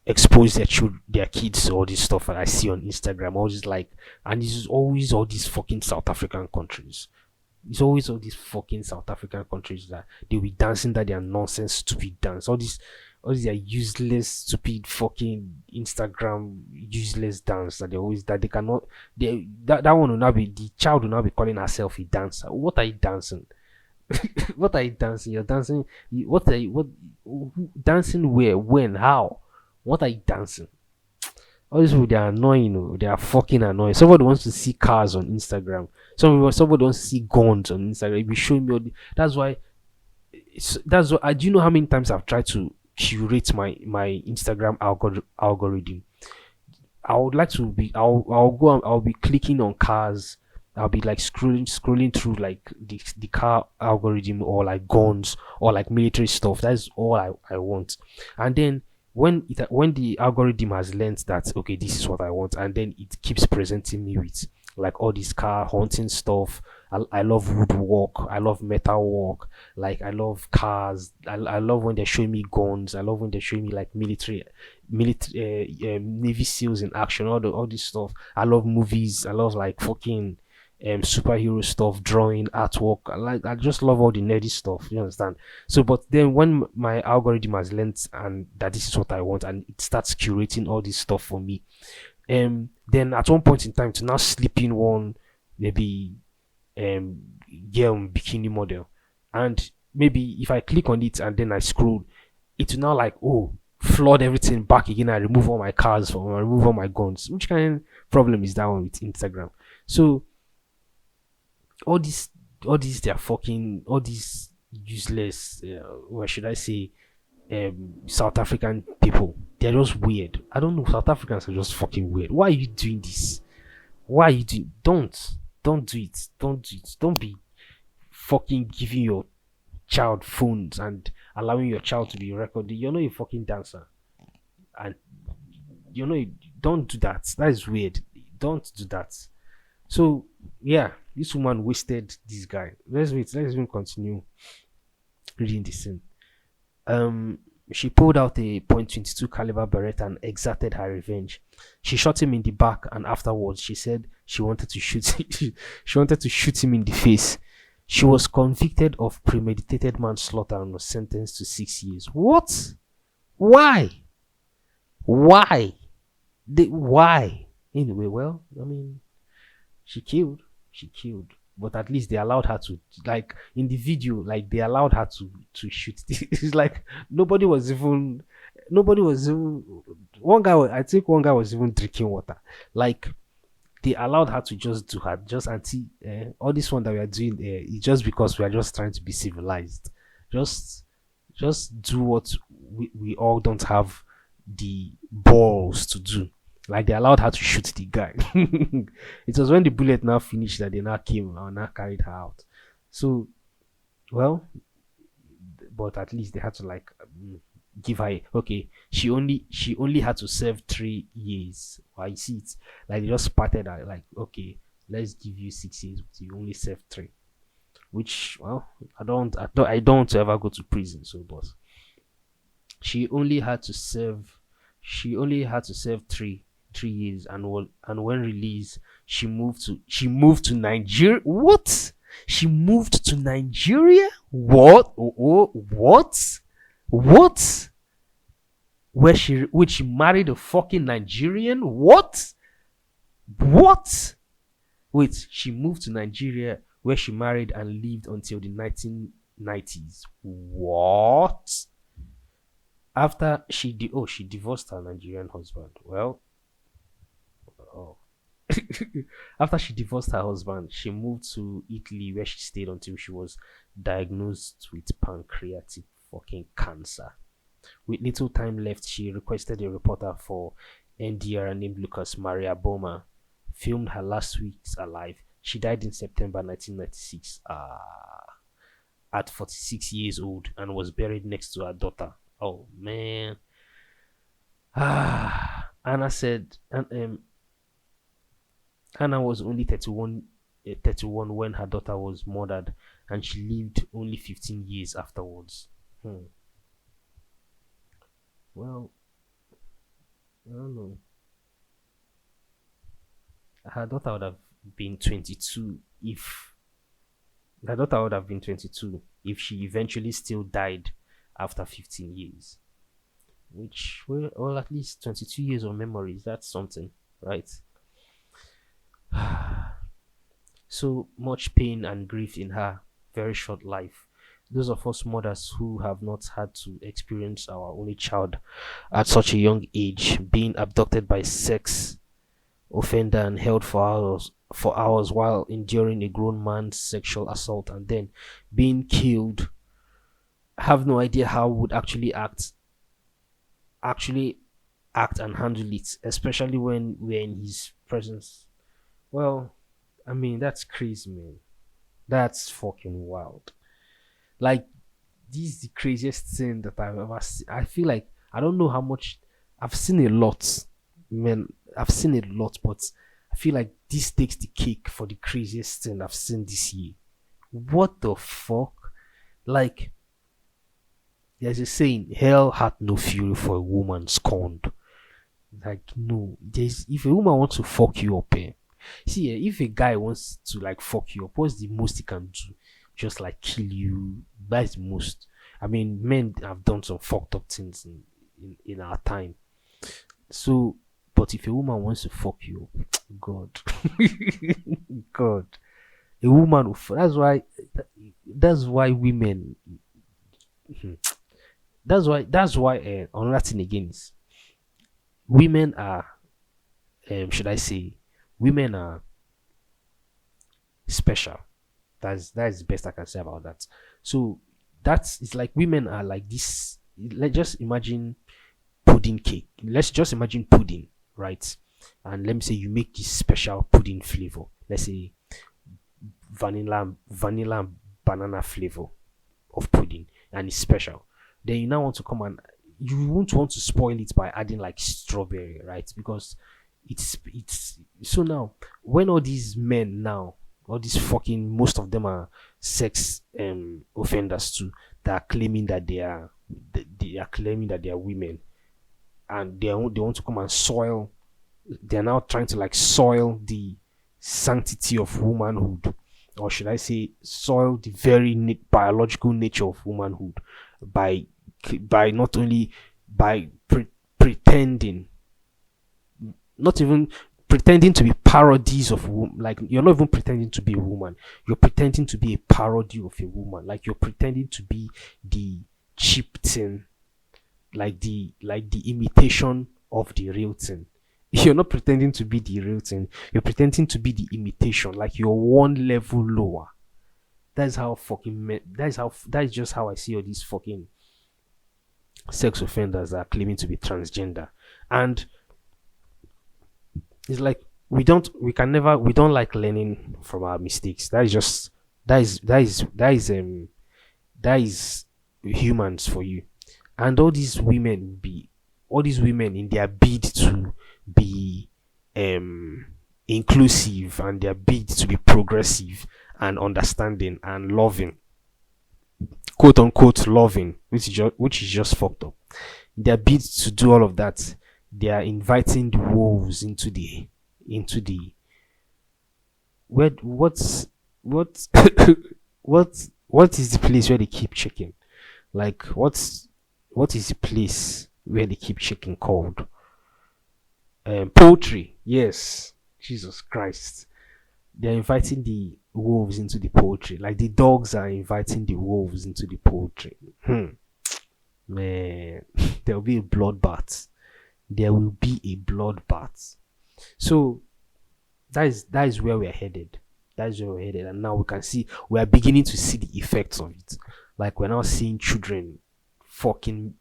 expose their kids to all this stuff that I see on Instagram. All this, like, and this is always all these fucking South African countries. It's always all these fucking South African countries that they'll be dancing that their nonsense stupid dance. All these are useless, stupid fucking Instagram useless dance that they cannot, that one will not be, the child will not be calling herself a dancer. What are you dancing? What are you dancing? You're dancing. Dancing where? When? How? What are you dancing? All these people, they are annoying. They are fucking annoying. Somebody wants to see cars on Instagram. Somebody wants to see guns on Instagram. If you show me all that's why. That's why. Do you know how many times I've tried to curate my Instagram algorithm? I would like to be. I'll go. I'll be clicking on cars. I'll be like scrolling through like the car algorithm, or like guns, or like military stuff. That's all I want. And then when the algorithm has learned that, okay, this is what I want, and then it keeps presenting me with like all this car hunting stuff, I love woodwork. I love metal work. Like I love cars. I love when they're showing me guns. I love when they're showing me like military, Navy SEALs in action. All this stuff. I love movies. I love like fucking superhero stuff, drawing, artwork. I just love all the nerdy stuff. You understand? So, but then when my algorithm has learnt and that this is what I want, and it starts curating all this stuff for me, then at one point in time to now slip in one maybe um girl bikini model, and maybe if I click on it and then I scroll, it will now like, oh, flood everything back again. I remove all my cars from, I remove all my guns. Which kind of problem is that one with Instagram? So all these they're fucking all these useless, what should I say, South African people, they're just weird. I don't know, South Africans are just fucking weird. Why are you doing this? Why are you doing? Don't do it. Don't do it. Don't be fucking giving your child phones and allowing your child to be recorded. You're not a fucking dancer, and you know, don't do that. That is weird. Don't do that. So yeah, this woman wasted this guy. Let's wait. Let's even continue reading this thing. Um, she pulled out a .22 caliber Beretta and exerted her revenge. She shot him in the back, and afterwards, she said she wanted to shoot. She wanted to shoot him in the face. She was convicted of premeditated manslaughter and was sentenced to 6 years. What? Why? Why? Why? Anyway, well, I mean, she killed. She killed. But at least they allowed her to, like in the video, like they allowed her to shoot. It's like nobody was even one guy. I think one guy was even drinking water. Like they allowed her to just do her just anti all this one that we are doing is just because we are just trying to be civilized. Just just do what we all don't have the balls to do. Like they allowed her to shoot the guy. It was when the bullet now finished that they now came and now carried her out. So, well, but at least they had to like give her okay. She only had to serve 3 years. Well, you see it like they just parted her like okay, let's give you 6 years, but you only served three. Which well, I don't want to ever go to prison. So, but she only had to serve three years, and when released she moved to Nigeria. What? She moved to Nigeria? What? What? Which she married a fucking Nigerian? What? Wait, she moved to Nigeria where she married and lived until the 1990s. What? After she divorced her Nigerian husband. Well, oh. After she divorced her husband, she moved to Italy where she stayed until she was diagnosed with pancreatic fucking cancer. With little time left, she requested a reporter for NDR named Lucas Maria Boma filmed her last weeks alive. She died in September 1996 at 46 years old and was buried next to her daughter. Oh man. Anna said, and Anna was only 31 when her daughter was murdered, and she lived only 15 years afterwards. Well, I don't know. Her daughter would have been 22 if her daughter would have been 22 if she eventually still died after 15 years. Which, well, at least 22 years of memories, that's something, right? So much pain and grief in her very short life. Those of us mothers who have not had to experience our only child at such a young age being abducted by sex offender and held for hours while enduring a grown man's sexual assault and then being killed have no idea how would actually act and handle it, especially when we're in his presence. Well, I mean, that's crazy, man. That's fucking wild. Like, this is the craziest thing that I've ever seen. I feel like I don't know how much I've seen a lot, man. I've seen a lot, but I feel like this takes the cake for the craziest thing I've seen this year. What the fuck? Like, there's a saying, hell had no fury for a woman scorned. Like, no, there's if a woman wants to fuck you up, see, if a guy wants to like fuck you up, what's the most he can do? Just like kill you. That's the most. I mean, men have done some fucked up things in our time. So, but if a woman wants to fuck you up, God, God, a woman. That's why women. That's why. Another thing again is women are. Should I say, women are special. That's the best I can say about that. So that's it's like women are like this. Let's just imagine pudding cake. Let's just imagine pudding, right? And let me say you make this special pudding flavor. Let's say vanilla and banana flavor of pudding, and it's special. Then you now want to come and you won't want to spoil it by adding like strawberry, right? Because it's so now when all these men now all these fucking most of them are sex offenders too that are claiming that they are claiming that they are women, and they want to come and soil, they're now trying to like soil the sanctity of womanhood, or should I say soil the very biological nature of womanhood by not only by pretending, not even pretending to be parodies of woman. Like you're not even pretending to be a woman, you're pretending to be a parody of a woman. Like you're pretending to be the cheap thing, like the imitation of the real thing. You're not pretending to be the real thing, you're pretending to be the imitation, like you're one level lower. That's how that is just how I see all these fucking sex offenders that are claiming to be transgender. And it's like we don't like learning from our mistakes. That is just that is humans for you. And all these women in their bid to be inclusive, and their bid to be progressive and understanding and loving, quote unquote loving, which is just fucked up. Their bid to do all of that, they are inviting the wolves into the where what what is the place where they keep chicken? Like what is the place where they keep chicken called? Poultry. Yes, Jesus Christ. They're inviting the wolves into the poultry, like the dogs are inviting the wolves into the poultry. Man, there will be a bloodbath. There will be a bloodbath. So that is where we're headed. That is where we're headed, and now we are beginning to see the effects of it. Like we're now seeing children fucking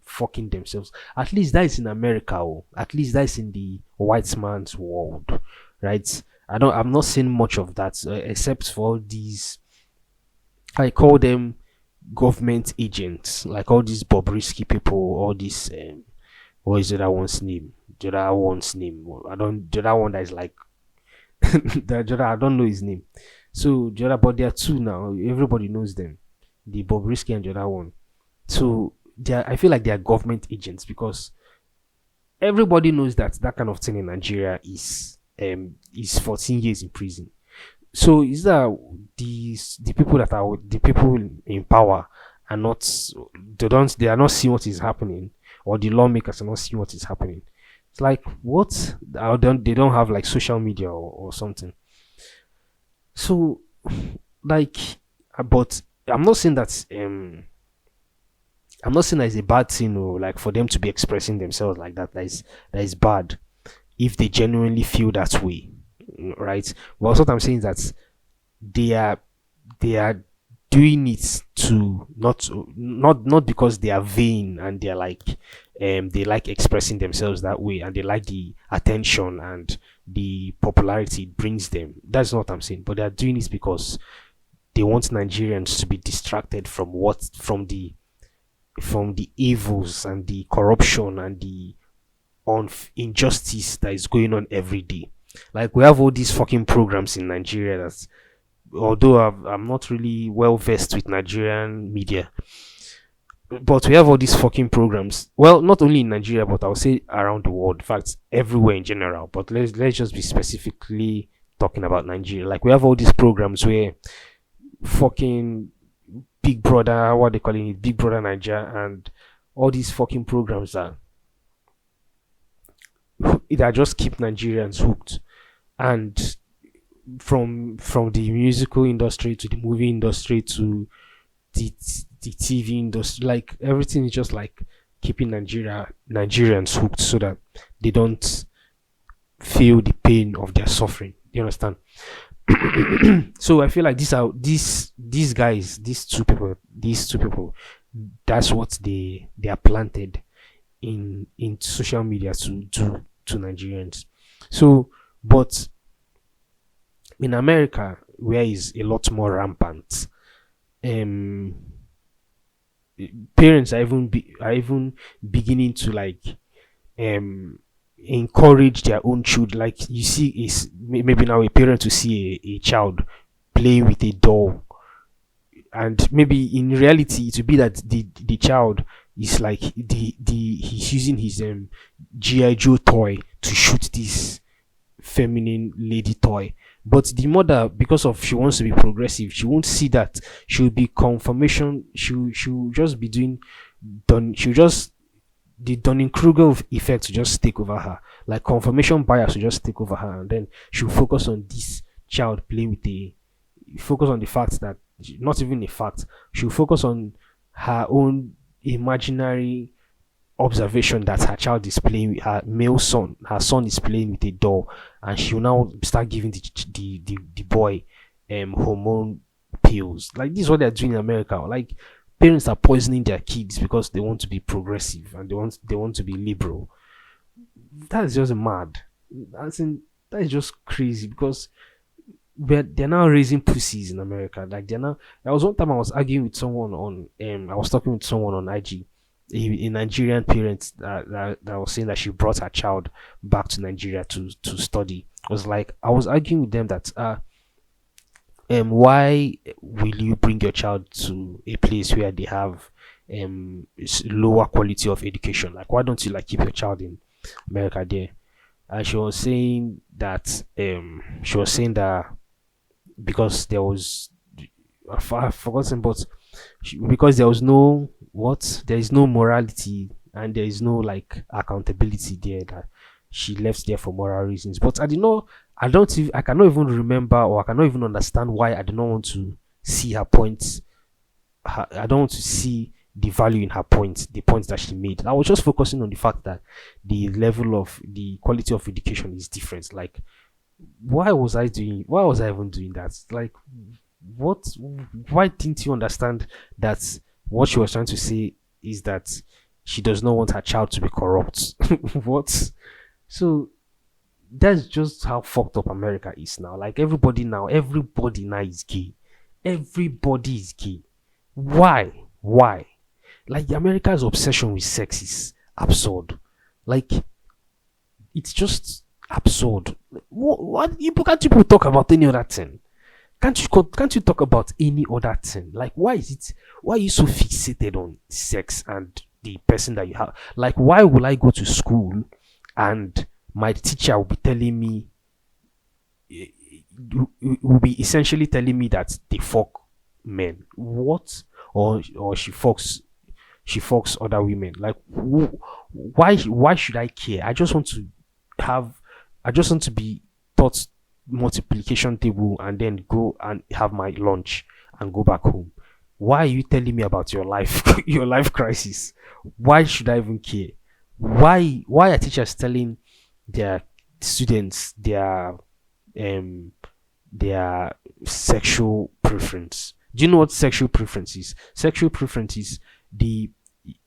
themselves. At least that is in America. Oh. At least that is in the white man's world, right? I'm not seeing much of that, except for these. I call them government agents, like all these Bobrisky people, all these. What is the other one's name? The other one's name. The other one that is like. I don't know his name. So but there are two now. Everybody knows them. The Bobrisky and the other one. So I feel like they are government agents because everybody knows that kind of thing in Nigeria is 14 years in prison. So is that the people in power are not they are not seeing what is happening, or the lawmakers are not seeing what is happening. It's like what they don't have like social media or something. So like, but I'm not saying that it's a bad thing, or like for them to be expressing themselves like that. That is bad if they genuinely feel that way, right? Well, what I'm saying is that they are doing it to not because they are vain and they're like they like expressing themselves that way, and they like the attention and the popularity it brings them. That's not what I'm saying, but they're doing it because they want Nigerians to be distracted from the evils and the corruption and the injustice that is going on every day. Like we have all these fucking programs in Nigeria that, although I'm not really well versed with Nigerian media, but we have all these fucking programs. Well, not only in Nigeria, but I'll say around the world. In fact, everywhere in general. But let's just be specifically talking about Nigeria. Like we have all these programs where fucking Big Brother, what they calling it, Big Brother Nigeria, and all these fucking programs that just keep Nigerians hooked. And from the musical industry to the movie industry to the TV industry, like everything is just like keeping Nigerians hooked so that they don't feel the pain of their suffering. You understand? So I feel like these guys, these two people, that's what they are planted in social media to do to Nigerians. So, but in America, where is a lot more rampant, um, parents are even beginning to like um encourage their own children. Like you see, is maybe now a parent to see a child playing with a doll, and maybe in reality it would be that the child is like the he's using his GI Joe toy to shoot this feminine lady toy. But the mother, because of she wants to be progressive, she won't see that. She'll be confirmation. She'll just be doing done. She'll just the Dunning Kruger effect to just take over her. Like confirmation bias will just take over her, and then she'll focus on this child playing with a focus on the fact that not even a fact. She'll focus on her own imaginary observation that her child is playing with her son is playing with a doll, and she'll now start giving the boy hormone pills. Like this is what they're doing in America. Like parents are poisoning their kids because they want to be progressive and they want to be liberal. That is just mad. That is just crazy because they're now raising pussies in America. Like they're now. There was one time I was arguing with someone on I was talking with someone on IG, a Nigerian parent that was saying that she brought her child back to Nigeria to study. I was like, I was arguing with them that why will you bring your child to a place where they have lower quality of education? Like why don't you like keep your child in America there? And she was saying that because there was I've forgotten, but because there was no there is no morality and there is no like accountability there, that she left there for moral reasons. But I cannot even remember, or I cannot even understand why I do not want to see her points. I don't want to see the value in her points, the points that she made. I was just focusing on the fact that the level of the quality of education is different. Like why was I even doing that? Like what why didn't you understand that what she was trying to say is that she does not want her child to be corrupt? What? So that's just how fucked up America is now. Like everybody now is gay. Everybody is gay. Why? Like America's obsession with sex is absurd. Like it's just absurd. What you can't people talk about any other thing? Can't you talk about any other thing? Like why are you so fixated on sex and the person that you have? Like why will I go to school and my teacher will be telling me will be essentially telling me that they fuck men? What? Or she fucks other women? Like why should I care? I just want to be taught multiplication table and then go and have my lunch and go back home. Why are you telling me about your life your life crisis? Why should I even care? Why are teachers telling their students their sexual preference? Do you know what sexual preference is? Sexual preference is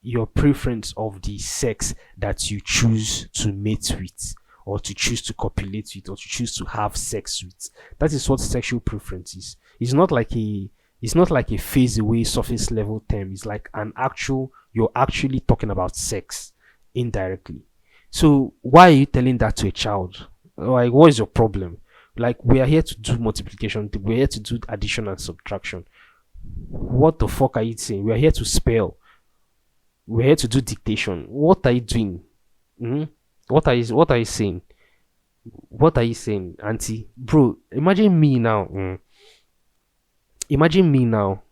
your preference of the sex that you choose to mate with, or to choose to copulate with, or to choose to have sex with. That is what sexual preference is. It's not like a phase away surface level term. It's like you're actually talking about sex indirectly. So why are you telling that to a child? Like, what is your problem? Like, we are here to do multiplication, we're here to do addition and subtraction. What the fuck are you saying? We're here to spell, we're here to do dictation. What are you doing? Hmm? What are you saying? What are you saying, Auntie? Bro, imagine me now. Imagine me now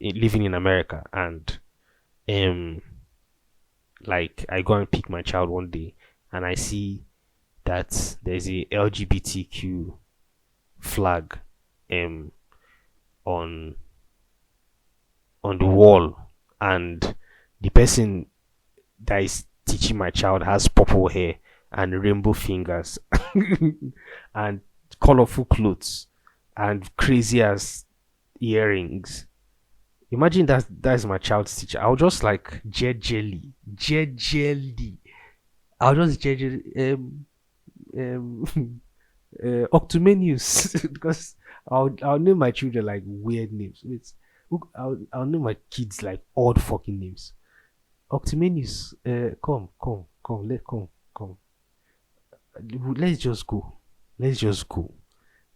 living in America, and um like I go and pick my child one day, and I see that there's a LGBTQ flag um on the wall, and the person that is teaching my child has purple hair and rainbow fingers and colorful clothes and crazy ass earrings. Imagine that's my child's teacher. I'll just like jelly. I'll just jelly um Octomenius because I'll name my children like weird names. I'll name my kids like odd fucking names. Octomenius, come. Let's just go. Let's just go.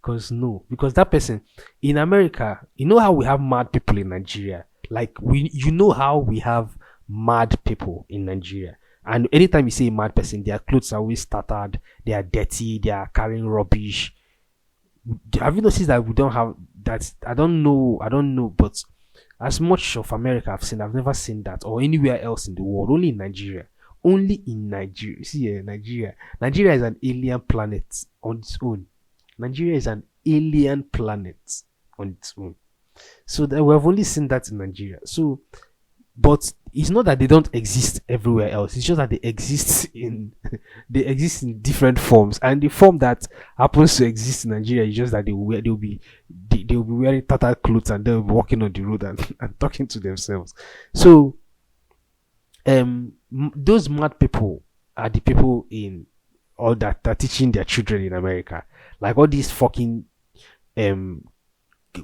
Because no, because that person in America, you know how we have mad people in Nigeria. Like you know how we have mad people in Nigeria. And anytime you say mad person, their clothes are always tattered, they are dirty, they are carrying rubbish. Have you noticed that we don't have that? I don't know, but as much of America I've never seen that or anywhere else in the world, only in Nigeria. Only in Nigeria. See, Nigeria. Nigeria is an alien planet on its own. Nigeria is an alien planet on its own. So that we have only seen that in Nigeria. So, but it's not that they don't exist everywhere else. It's just that they exist in they exist in different forms, and the form that happens to exist in Nigeria is just that they'll be wearing tattered clothes and they'll be walking on the road and, and talking to themselves. So those mad people are the people in all that are teaching their children in America. Like all these fucking um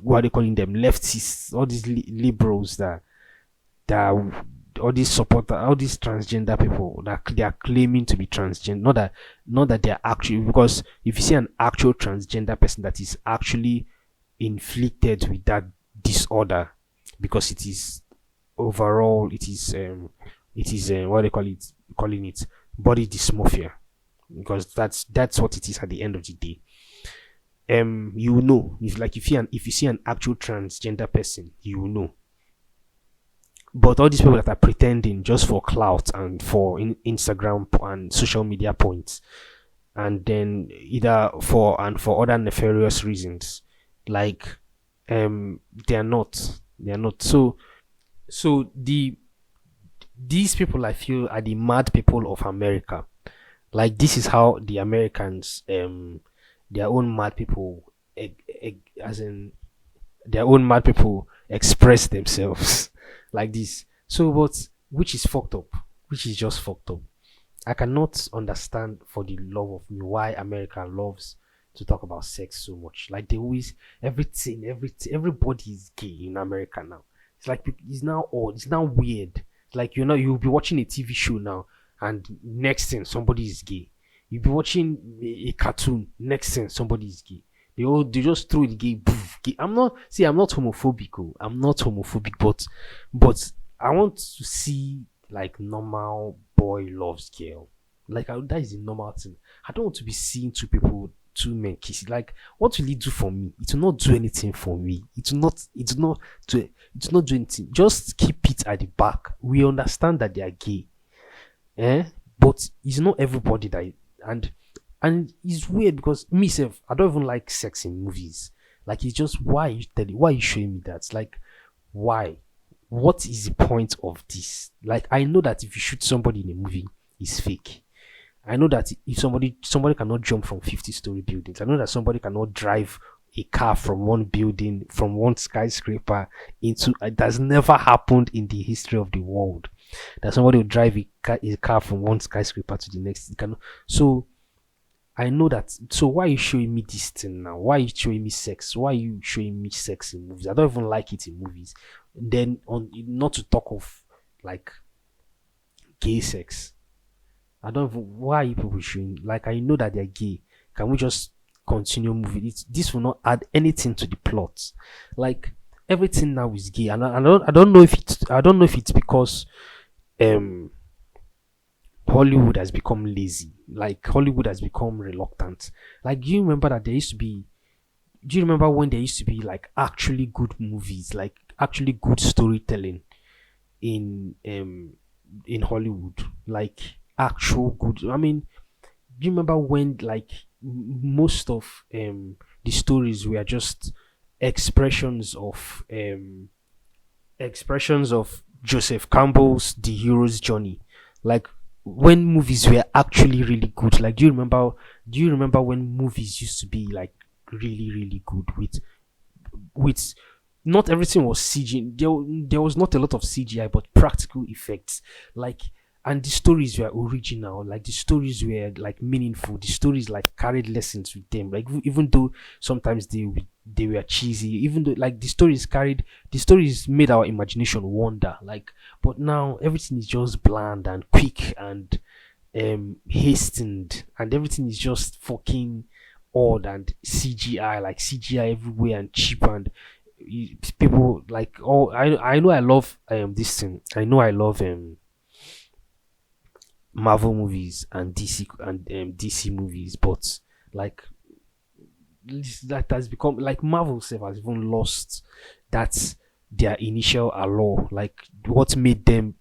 what are they calling them, leftists, all these liberals that all these supporter, all these transgender people that they are claiming to be transgender. Not that they are actually, because if you see an actual transgender person that is actually inflicted with that disorder, because it is overall it is what they calling it body dysmorphia, because that's what it is at the end of the day. You know, if you see an actual transgender person, you know. But all these people that are pretending just for clout and for Instagram and social media points, and then either for other nefarious reasons, like they're not. So these people I feel are the mad people of America. Like this is how the Americans their own mad people as in their own mad people express themselves like this. So, but which is fucked up, which is just fucked up. I cannot understand for the love of me why America loves to talk about sex so much. Like they always everything, everybody is gay in America now. It's like it's now odd, it's now weird. Like you'll be watching a TV show now, and next thing somebody is gay. You'll be watching a cartoon, next thing somebody is gay. They just throw the gay, poof, gay. I'm not homophobic. Oh. I'm not homophobic, but I want to see like normal boy loves girl. Like that is a normal thing. I don't want to be seeing two men kissing. Like what will it do for me? It will not do anything for me. It will not do anything. Just keep it at the back. We understand that they are gay. But it's not everybody that and it's weird because myself, I don't even like sex in movies. Like it's just why are you showing me that? Like why? What is the point of this? Like I know that if you shoot somebody in a movie, it's fake. I know that if somebody cannot jump from 50-story buildings. I know that somebody cannot drive a car from one building, from one skyscraper into it has never happened in the history of the world that somebody will drive a car from one skyscraper to the next. So I know that. So why are you showing me this thing now? Why are you showing me sex? Why are you showing me sex in movies? I don't even like it in movies. Then on not to talk of like gay sex. I don't even, why are you people showing, like I know that they're gay. Can we just continue moving? This will not add anything to the plot. Like everything now is gay, and I don't know if it's because um Hollywood has become lazy. Like Hollywood has become reluctant. Like, do you remember when there used to be like actually good movies, like actually good storytelling in Hollywood, like actual good. I mean, do you remember when like most of the stories were just expressions of Joseph Campbell's The Hero's Journey, like when movies were actually really good. Like, do you remember when movies used to be like really really good with not everything was CG. There was not a lot of CGI, but practical effects. Like, and the stories were original. Like the stories were like meaningful. The stories like carried lessons with them. Like even though sometimes they were cheesy, even though like the stories made our imagination wander. Like, but now everything is just bland and quick and hastened, and everything is just fucking odd and CGI, like CGI everywhere and cheap and people like, oh, I know I love this thing. I know I love Marvel movies and DC movies, but like that has become like Marvel self has even lost that their initial allure. Like what made them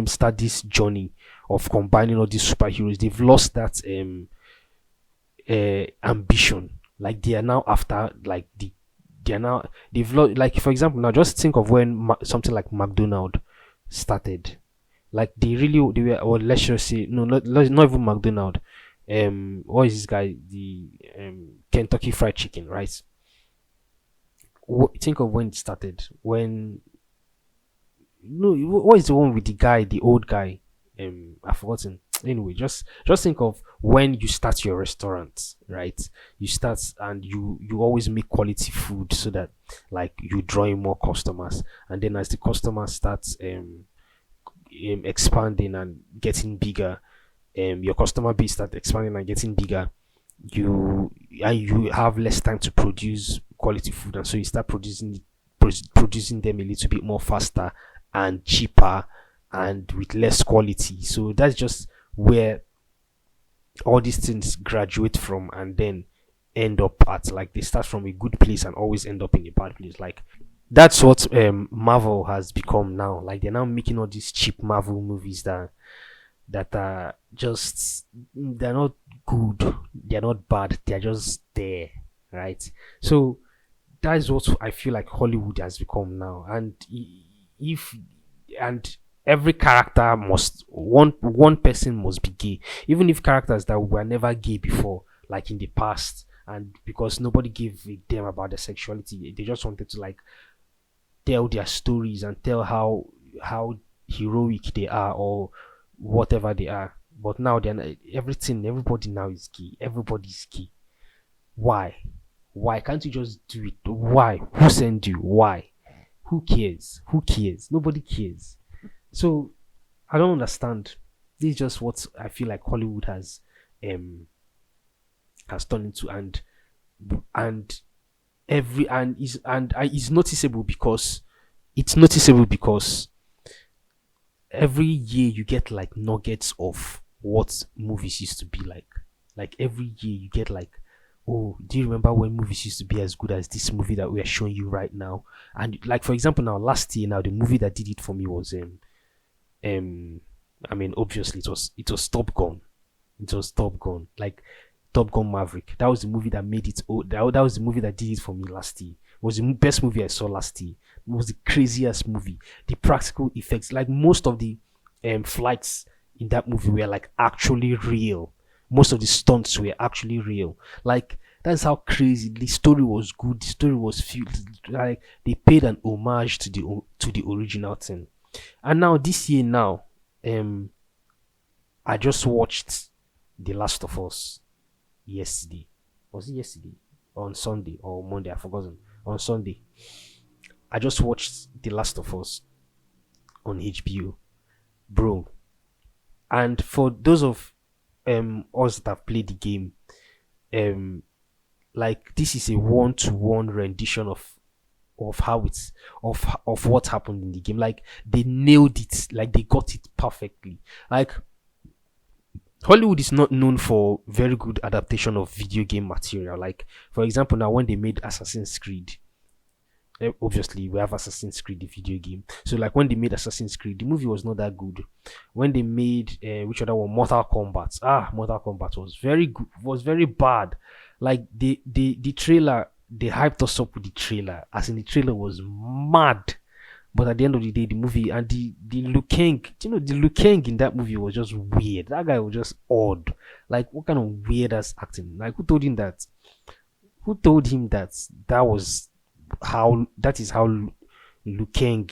start this journey of combining all these superheroes. They've lost that ambition. Like they are now after like they are now they've lost, like for example, now just think of when something like McDonald started. Like they were, or let's just say no, not even McDonald. What is this guy? The Kentucky Fried Chicken, right? Think of when it started. When no, what is the one with the guy, the old guy? I've forgotten. Anyway, just think of when you start your restaurant, right? You start and you always make quality food so that like you draw in more customers, and then as the customers starts expanding and getting bigger, your customer base start expanding and getting bigger, you have less time to produce quality food, and so you start producing them a little bit more faster and cheaper and with less quality. So that's just where all these things graduate from, and then end up at, like, they start from a good place and always end up in a bad place. Like that's what Marvel has become now. Like they're now making all these cheap Marvel movies that are just, they're not good, they're not bad, they're just there, right? So that is what I feel like Hollywood has become now. And if and every character must, one person must be gay, even if characters that were never gay before, like in the past, and because nobody gave a damn about their sexuality, they just wanted to like tell their stories and tell how heroic they are or whatever they are. But now then everybody now is gay. Everybody's gay. Why? Why can't you just do it? Why? Who sent you? Why? Who cares? Who cares? Nobody cares. So I don't understand. This is just what I feel like Hollywood has turned into, and every and is and I is noticeable because every year you get like nuggets of what movies used to be like. Like every year you get like, oh, do you remember when movies used to be as good as this movie that we are showing you right now? And like for example, now last year, now the movie that did it for me was I mean, obviously it was Top Gun. It was Top Gun. Like Top Gun Maverick. That was the movie that made it. Oh, that was the movie that did it for me last year. It was the best movie I saw last year. It was the craziest movie. The practical effects, like most of the flights in that movie were like actually real. Most of the stunts were actually real. Like that's how crazy the story was. Good. The story was filled. Like they paid an homage to the original thing. And now this year, now I just watched The Last of Us yesterday. Was it yesterday? Or on Sunday or Monday? I've forgotten. On Sunday. I just watched The Last of Us on HBO. Bro. And for those of us that have played the game, um like this is a one-to-one rendition of how it's of what happened in the game. Like they nailed it, like they got it perfectly. Like Hollywood is not known for very good adaptation of video game material. Like for example, now when they made Assassin's Creed, obviously we have Assassin's Creed the video game. So like when they made Assassin's Creed, the movie was not that good. When they made which other one, Mortal Kombat. Mortal Kombat was very good, was very bad. Like the trailer, they hyped us up with the trailer, as in the trailer was mad. But at the end of the day, the movie and the Liu Kang, the Liu Kang in that movie was just weird. That guy was just odd. Like what kind of weird ass acting? Like who told him that? Who told him that that is how Liu Kang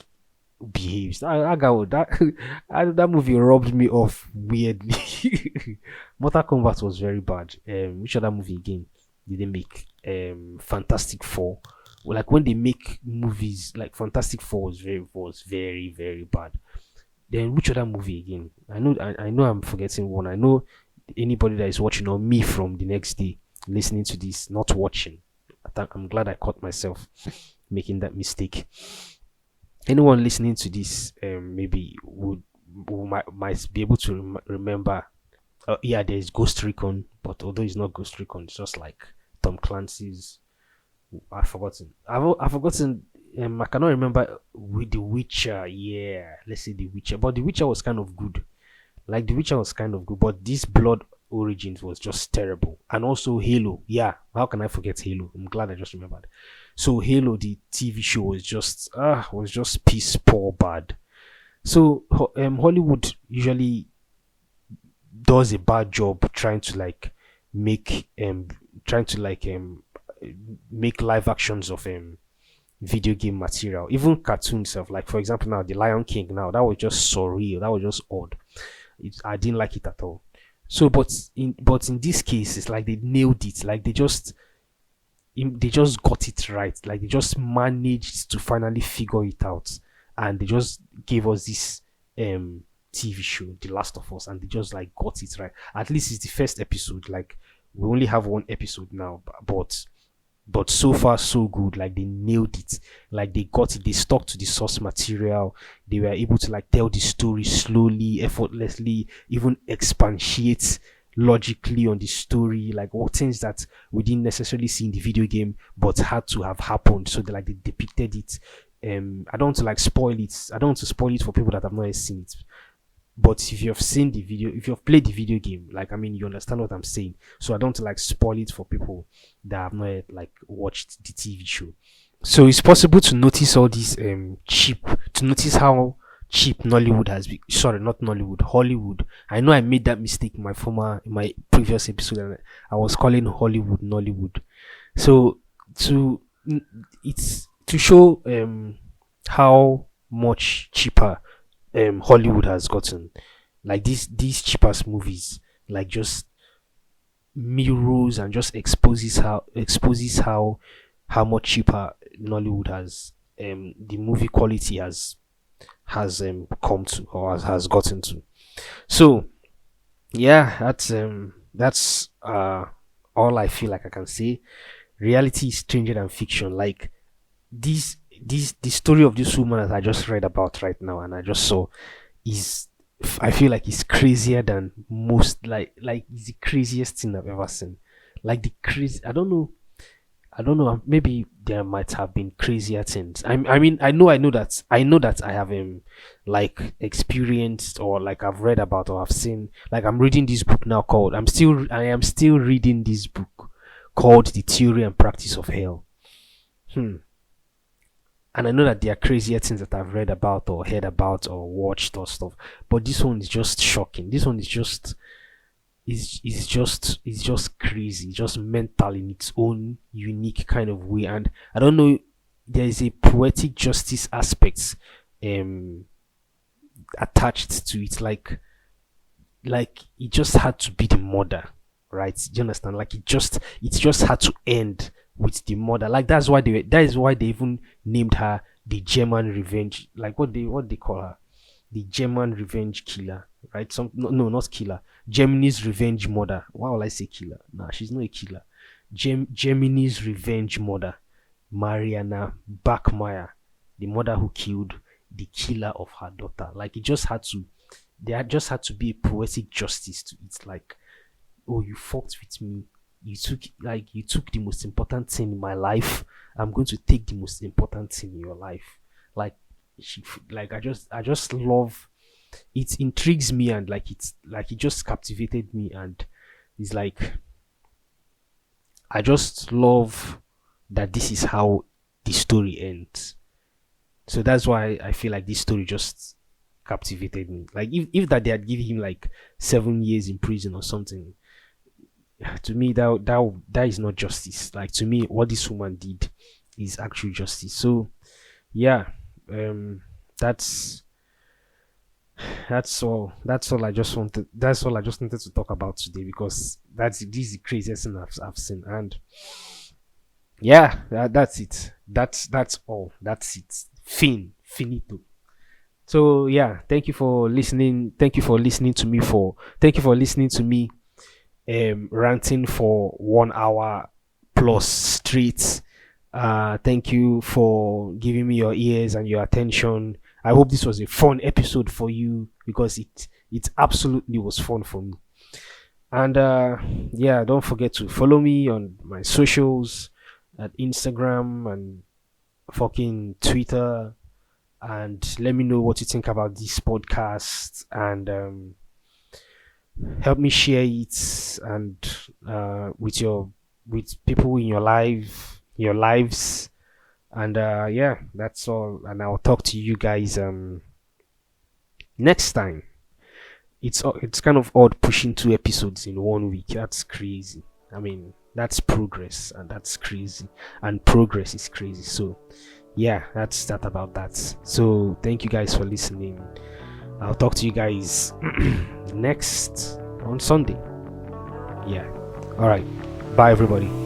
behaves? That guy, that movie robbed me of weirdly. Mortal Kombat was very bad. Which other movie again did they make? Fantastic Four. Like when they make movies, like Fantastic Four was very very bad. Then which other movie again? I know I'm forgetting one. I know anybody that is watching or me from the next day listening to this not watching. I'm glad I caught myself making that mistake. Anyone listening to this maybe might be able to remember. Yeah, there's Ghost Recon, but although it's not Ghost Recon, it's just like Tom Clancy's. I've forgotten. I've forgotten. I cannot remember with The Witcher. Yeah, let's say The Witcher. But The Witcher was kind of good. Like The Witcher was kind of good, but this Blood Origins was just terrible. And also Halo. Yeah, how can I forget Halo? I'm glad I just remembered. So Halo, the TV show, was just piss poor bad. So Hollywood usually does a bad job trying to like make trying to like make live actions of video game material, even cartoon stuff. Like for example, now the Lion King. Now that was just surreal. That was just odd. I didn't like it at all. So, but in this case, it's like they nailed it. Like they just got it right. Like they just managed to finally figure it out, and they just gave us this TV show, The Last of Us, and they just like got it right. At least it's the first episode. Like we only have one episode now, but so far so good. Like they nailed it. Like they got it. They stuck to the source material. They were able to like tell the story slowly, effortlessly, even expatiate logically on the story, like what things that we didn't necessarily see in the video game but had to have happened. So they depicted it. I don't want to like spoil it. I don't want to spoil it for people that have not yet seen it. But if you have seen the video, if you have played the video game, like I mean, you understand what I'm saying. So I don't like spoil it for people that have not yet like watched the TV show. So it's possible to notice all these to notice how cheap Nollywood has been. Sorry, not Nollywood, Hollywood. I know I made that mistake in my previous episode, and I was calling Hollywood Nollywood. So it's to show how much cheaper Hollywood has gotten. Like these cheapest movies, like just mirrors and just exposes how much cheaper Nollywood has the movie quality has come to, or has gotten to. So yeah, that's all I feel like I can say. Reality is stranger than fiction. Like the story of this woman that I just read about right now and I just saw is, I feel like it's crazier than most. Like it's the craziest thing I've ever seen. Like the crazy, I don't know. Maybe there might have been crazier things. I mean, I know that I have like experienced, or like I've read about, or I've seen. Like I'm reading this book now called. I am still reading this book called The Theory and Practice of Hell. And I know that there are crazier things that I've read about or heard about or watched or stuff. But this one is just shocking. This one is just just crazy, just mental in its own unique kind of way. And I don't know, there is a poetic justice aspect attached to it. Like it just had to be the murder, right? Do you understand? Like it just had to end with the mother. Like that is why they even named her the German Revenge. Like what they call her, the German revenge killer, right? No, not killer. Germany's revenge murder. Why will I say killer? Nah, she's not a killer. Germany's revenge murder, Marianne Bachmeier, the mother who killed the killer of her daughter. Like, there just had to be a poetic justice to it. Like, oh, you fucked with me. You took the most important thing in my life. I'm going to take the most important thing in your life. Like, I just love it. Intrigues me, and like it just captivated me, and it's like I just love that this is how the story ends. So that's why I feel like this story just captivated me. Like, if that they had given him like 7 years in prison or something, to me that is not justice. Like, to me, what this woman did is actual justice. So yeah, that's that's all I just wanted. That's all I just wanted to talk about today, because this is the craziest thing I've seen. And yeah, that's it. That's all. That's it. Finito. So yeah, thank you for listening. Thank you for listening to me ranting for 1 hour plus straight. Thank you for giving me your ears and your attention. I hope this was a fun episode for you, because it absolutely was fun for me. And yeah, don't forget to follow me on my socials at Instagram and fucking Twitter, and let me know what you think about this podcast, and help me share it, and with people in your lives. And yeah, that's all, and I'll talk to you guys next time. It's kind of odd pushing 2 episodes in 1 week. That's crazy. I mean, that's progress, and that's crazy, and progress is crazy. So yeah, that's that about that. So thank you guys for listening. I'll talk to you guys next on Sunday. Yeah. All right. Bye, everybody.